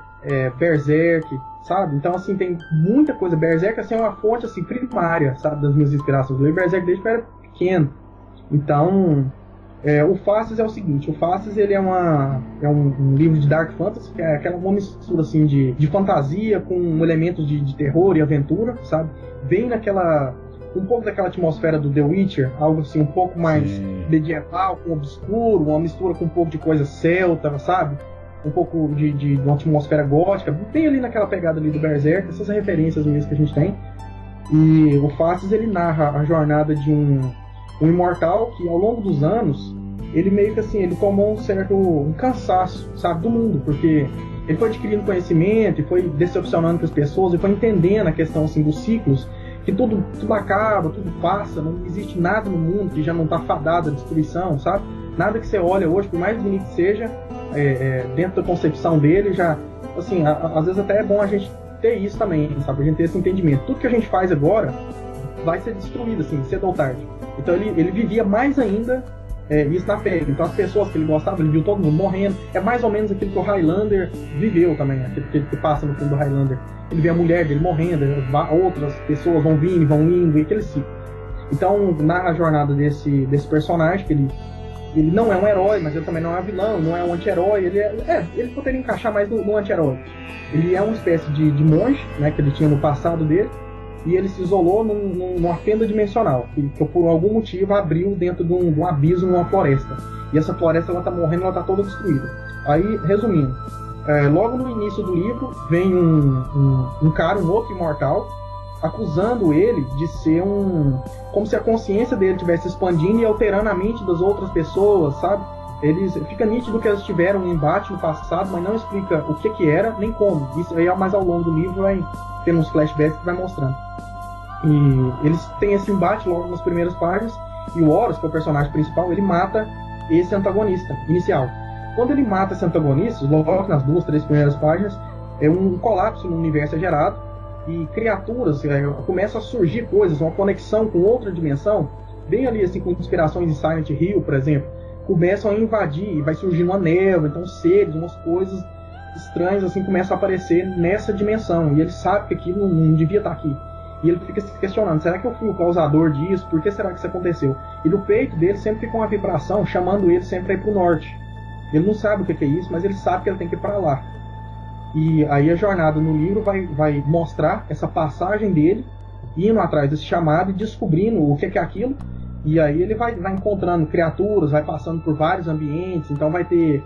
Berserk, sabe? Então, assim, tem muita coisa. Berserk, assim, é uma fonte, assim, primária, sabe, das minhas inspirações. Eu li Berserk desde que eu era pequeno. Então, o Faces é o seguinte, o Faces, ele é um livro de Dark Fantasy, que é uma mistura, assim, de fantasia com elementos de terror e aventura, sabe? Bem um pouco daquela atmosfera do The Witcher, algo assim um pouco mais medieval, com obscuro, uma mistura com um pouco de coisa celta, sabe? Um pouco de uma atmosfera gótica, bem ali naquela pegada ali do Berserk, essas referências mesmo que a gente tem. E o Faces, ele narra a jornada de um imortal que, ao longo dos anos, ele meio que assim, ele tomou um cansaço, sabe, do mundo, porque ele foi adquirindo conhecimento e foi decepcionando com as pessoas e foi entendendo a questão assim dos ciclos, que tudo acaba, tudo passa, não existe nada no mundo que já não está fadado à destruição, sabe? Nada que você olha hoje, por mais bonito que seja, dentro da concepção dele, já, assim, às vezes até é bom a gente ter isso também, sabe? A gente ter esse entendimento. Tudo que a gente faz agora vai ser destruído, assim, cedo ou tarde. Então ele vivia mais ainda isso na pele. Então as pessoas que ele gostava, ele viu todo mundo morrendo. É mais ou menos aquilo que o Highlander viveu também, aquilo que passa no filme do Highlander. Ele vê a mulher dele morrendo, outras pessoas vão vindo, vão indo, e aquele ciclo. Então, na jornada desse personagem, que ele não é um herói, mas ele também não é um vilão, não é um anti-herói, ele poderia encaixar mais no anti-herói. Ele é uma espécie de monge, né, que ele tinha no passado dele, e ele se isolou numa fenda dimensional, que por algum motivo abriu dentro de um abismo, numa floresta. E essa floresta, ela tá morrendo, ela tá toda destruída. Aí, resumindo, logo no início do livro, vem um cara, um outro imortal, acusando ele de ser como se a consciência dele estivesse expandindo e alterando a mente das outras pessoas, sabe? Fica nítido que eles tiveram um embate no passado, mas não explica o que era, nem como. Isso aí, mais ao longo do livro, vai ter uns flashbacks que vai mostrando. E eles têm esse embate logo nas primeiras páginas, e o Horus, que é o personagem principal, ele mata esse antagonista inicial. Quando ele mata esse antagonista, logo nas 2, 3 primeiras páginas, um colapso no universo é gerado, e criaturas, começam a surgir coisas, uma conexão com outra dimensão, bem ali assim, com inspirações de Silent Hill, por exemplo, começam a invadir, e vai surgindo uma névoa, então seres, umas coisas estranhas assim, começam a aparecer nessa dimensão, e ele sabe que aquilo não devia estar aqui. E ele fica se questionando, será que eu fui o causador disso? Por que será que isso aconteceu? E no peito dele sempre fica uma vibração, chamando ele sempre a ir para o norte. Ele não sabe o que é isso, mas ele sabe que ele tem que ir para lá. E aí a jornada no livro vai mostrar essa passagem dele, indo atrás desse chamado e descobrindo o que é aquilo. E aí ele vai encontrando criaturas, vai passando por vários ambientes. Então vai ter,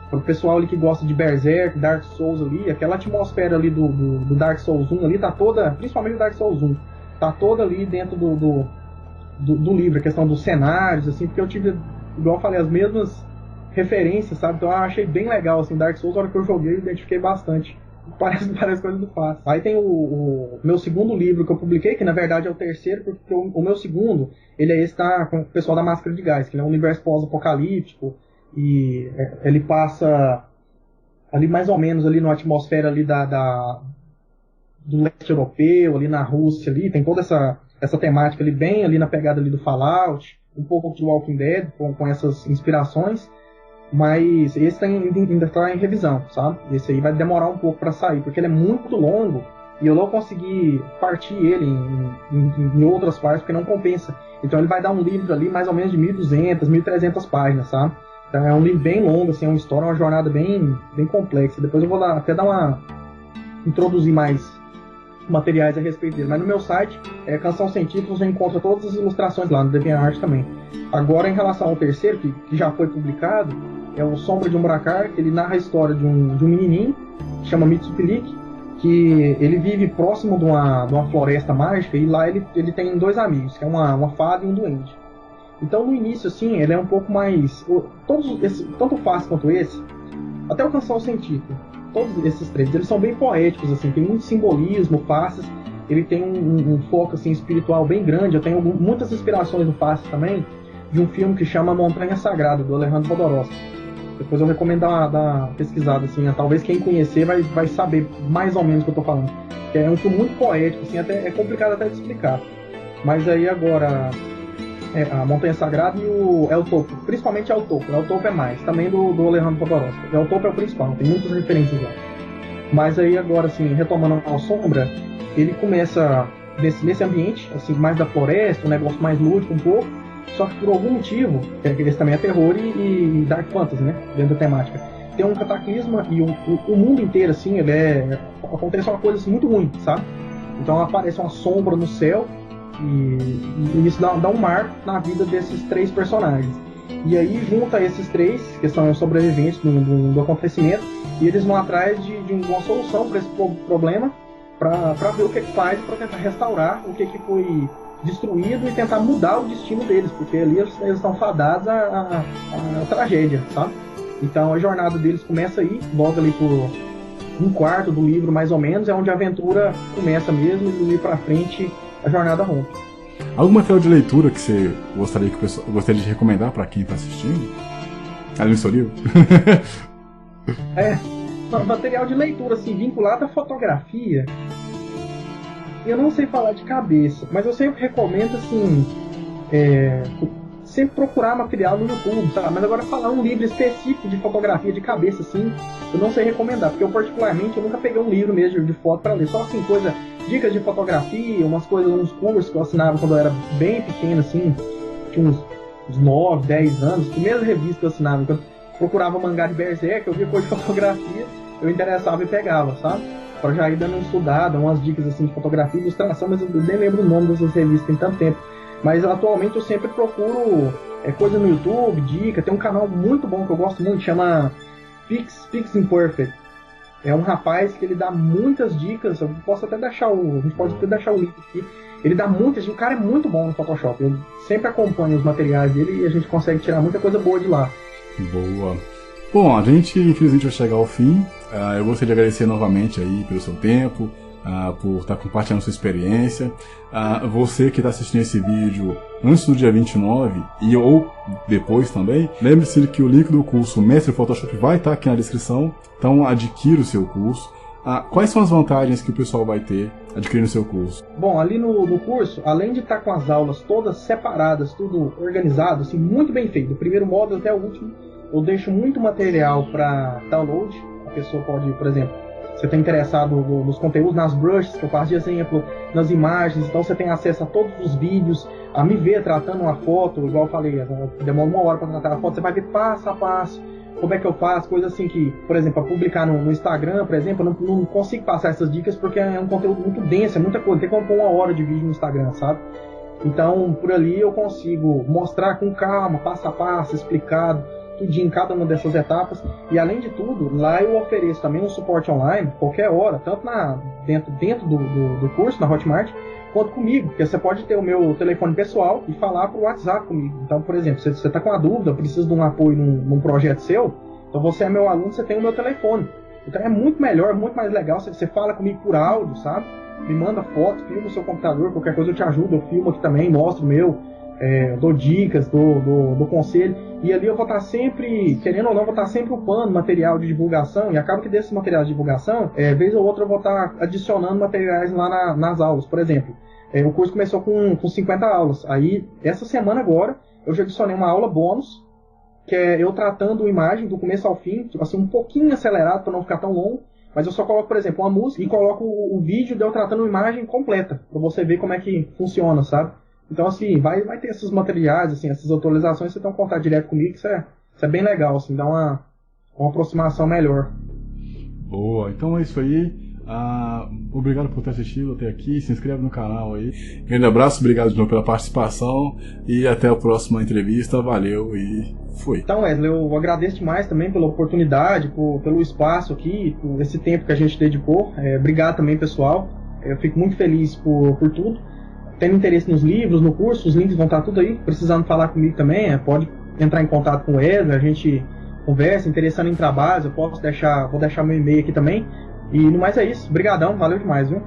para o pessoal ali que gosta de Berserk, Dark Souls ali, aquela atmosfera ali do Dark Souls 1 ali tá toda, principalmente o Dark Souls 1, tá toda ali dentro do livro, a questão dos cenários, assim, porque eu tive, igual eu falei, as mesmas referências, sabe? Então eu achei bem legal, assim, Dark Souls, na hora que eu joguei, eu identifiquei bastante. Parece coisa do fácil. Aí tem o meu segundo livro que eu publiquei, que na verdade é o terceiro, porque o meu segundo, ele é esse com o pessoal da Máscara de Gás, que ele é um universo pós-apocalíptico, e ele passa ali mais ou menos ali na atmosfera ali do leste europeu, ali na Rússia, ali, tem toda essa temática ali, bem ali na pegada ali do Fallout, um pouco de Walking Dead, com essas inspirações. Mas esse ainda está em revisão, sabe? Esse aí vai demorar um pouco para sair, porque ele é muito longo e eu não consegui partir ele em outras partes, porque não compensa. Então ele vai dar um livro ali mais ou menos de 1.200, 1.300 páginas, sabe? Então é um livro bem longo, assim, é uma história, uma jornada bem complexa. Depois eu vou introduzir mais materiais a respeito dele. Mas no meu site, Canção Científica, você encontra todas as ilustrações lá, no DeviantArt também. Agora, em relação ao terceiro, que já foi publicado, é o Sombra de um Bracar, que ele narra a história de um menininho, que chama Mitsupilik, que ele vive próximo de uma floresta mágica, e lá ele tem 2 amigos, que é uma fada e um duende. Então, no início, assim, ele é um pouco mais... tanto o Faces quanto esse, até o Canção Científica, todos esses 3, eles são bem poéticos, assim, tem muito simbolismo. Faces, ele tem um foco assim, espiritual bem grande. Eu tenho muitas inspirações no Faces também, de um filme que chama Montanha Sagrada, do Alejandro Jodorowsky. Depois eu recomendo dar uma pesquisada, assim, talvez quem conhecer vai saber mais ou menos o que eu estou falando. É um filme muito poético, assim, até é complicado até de explicar. Mas aí agora a Montanha Sagrada e o El Topo, principalmente El Topo. El Topo é mais, também do Alejandro Jodorowsky. El Topo é o principal, tem muitas referências lá. Mas aí agora, assim, retomando a Sombra, ele começa nesse ambiente, assim, mais da floresta, um negócio mais lúdico um pouco, só que por algum motivo, esse também é terror e Dark Fantasy, né, dentro da temática, tem um cataclisma e o mundo inteiro, assim, acontece uma coisa assim, muito ruim, sabe? Então aparece uma sombra no céu e isso dá um marco na vida desses três personagens. E aí junta esses três, que são sobreviventes do acontecimento, e eles vão atrás de uma solução para esse problema, para ver o que faz, para tentar restaurar o que foi destruído e tentar mudar o destino deles, porque ali eles estão fadados à tragédia, sabe? Então a jornada deles começa aí, logo ali por um quarto do livro mais ou menos, é onde a aventura começa mesmo, e do livro para frente a jornada rompe. Algum material de leitura que você gostaria de recomendar para quem está assistindo? Além do seu livro? Material de leitura assim, vinculado à fotografia, eu não sei falar de cabeça, mas eu sempre recomendo assim, sempre procurar material no YouTube, sabe? Mas agora falar um livro específico de fotografia de cabeça assim, eu não sei recomendar, porque eu particularmente eu nunca peguei um livro mesmo de foto para ler, só assim dicas de fotografia, uns cursos que eu assinava quando eu era bem pequeno assim, tinha uns 9, 10 anos, primeira revista que eu assinava, eu procurava mangá de Berserk, eu via coisa de fotografia, eu interessava e pegava, sabe? Para já ir dando uma estudada, umas dicas assim de fotografia e ilustração, mas eu nem lembro o nome dessas revistas, tem tanto tempo. Mas atualmente eu sempre procuro coisa no YouTube, dica, tem um canal muito bom que eu gosto muito, chama Pix Imperfect. É um rapaz que ele dá muitas dicas, eu posso até deixar a gente pode até deixar o link aqui. Ele dá muitas dicas, o cara é muito bom no Photoshop, eu sempre acompanho os materiais dele e a gente consegue tirar muita coisa boa de lá. Boa. Bom, a gente infelizmente vai chegar ao fim. Eu gostaria de agradecer novamente aí pelo seu tempo, por estar compartilhando sua experiência. Você que está assistindo esse vídeo antes do dia 29 ou depois também, lembre-se que o link do curso Mestre Photoshop vai estar aqui na descrição, então adquira o seu curso. Quais são as vantagens que o pessoal vai ter adquirindo o seu curso? Bom, ali no curso, além de estar com as aulas todas separadas, tudo organizado, assim, muito bem feito, do primeiro módulo até o último, eu deixo muito material para download. A pessoa pode, por exemplo, você está interessado nos conteúdos, nas brushes que eu faço de exemplo, nas imagens, então você tem acesso a todos os vídeos, a me ver tratando uma foto, igual eu falei, demora 1 hora para tratar a foto, você vai ver passo a passo como é que eu faço, coisas assim que, por exemplo, para publicar no Instagram, por exemplo, eu não consigo passar essas dicas porque é um conteúdo muito denso, é muita coisa, tem como pôr 1 hora de vídeo no Instagram, sabe? Então, por ali eu consigo mostrar com calma, passo a passo, explicado, tudinho em cada uma dessas etapas. E além de tudo, lá eu ofereço também um suporte online, qualquer hora, tanto dentro do curso, na Hotmart, quanto comigo, porque você pode ter o meu telefone pessoal e falar por WhatsApp comigo. Então, por exemplo, se você está com uma dúvida, precisa de um apoio num projeto seu, então você é meu aluno, você tem o meu telefone. Então é muito melhor, muito mais legal, você fala comigo por áudio, sabe? Me manda foto, filma o seu computador, qualquer coisa eu te ajudo, eu filmo aqui também, mostro o meu, dou dicas, dou conselho, e ali eu vou estar sempre, querendo ou não, vou estar sempre upando material de divulgação, e acaba que desses materiais de divulgação, vez ou outra eu vou estar adicionando materiais lá nas aulas. Por exemplo, o curso começou com 50 aulas, aí essa semana agora eu já adicionei uma aula bônus, que é eu tratando a imagem do começo ao fim, tipo assim, um pouquinho acelerado para não ficar tão longo, mas eu só coloco, por exemplo, uma música e coloco o vídeo de eu tratando a imagem completa, para você ver como é que funciona, sabe? Então, assim, vai ter esses materiais, assim, essas atualizações, você tem um contato direto comigo, isso é bem legal, assim, dá uma aproximação melhor. Boa, então é isso aí. Obrigado por ter assistido até aqui, se inscreve no canal aí. Grande abraço, obrigado de novo pela participação e até a próxima entrevista, valeu e fui. Então, Wesley, eu agradeço demais também pela oportunidade, pelo espaço aqui, por esse tempo que a gente dedicou. Obrigado também, pessoal, eu fico muito feliz por tudo. Tendo interesse nos livros, no curso, os links vão estar tudo aí. Precisando falar comigo também, pode entrar em contato com o Wesley, a gente conversa, interessando em trabalhos, vou deixar meu e-mail aqui também. E no mais é isso, brigadão, valeu demais, viu?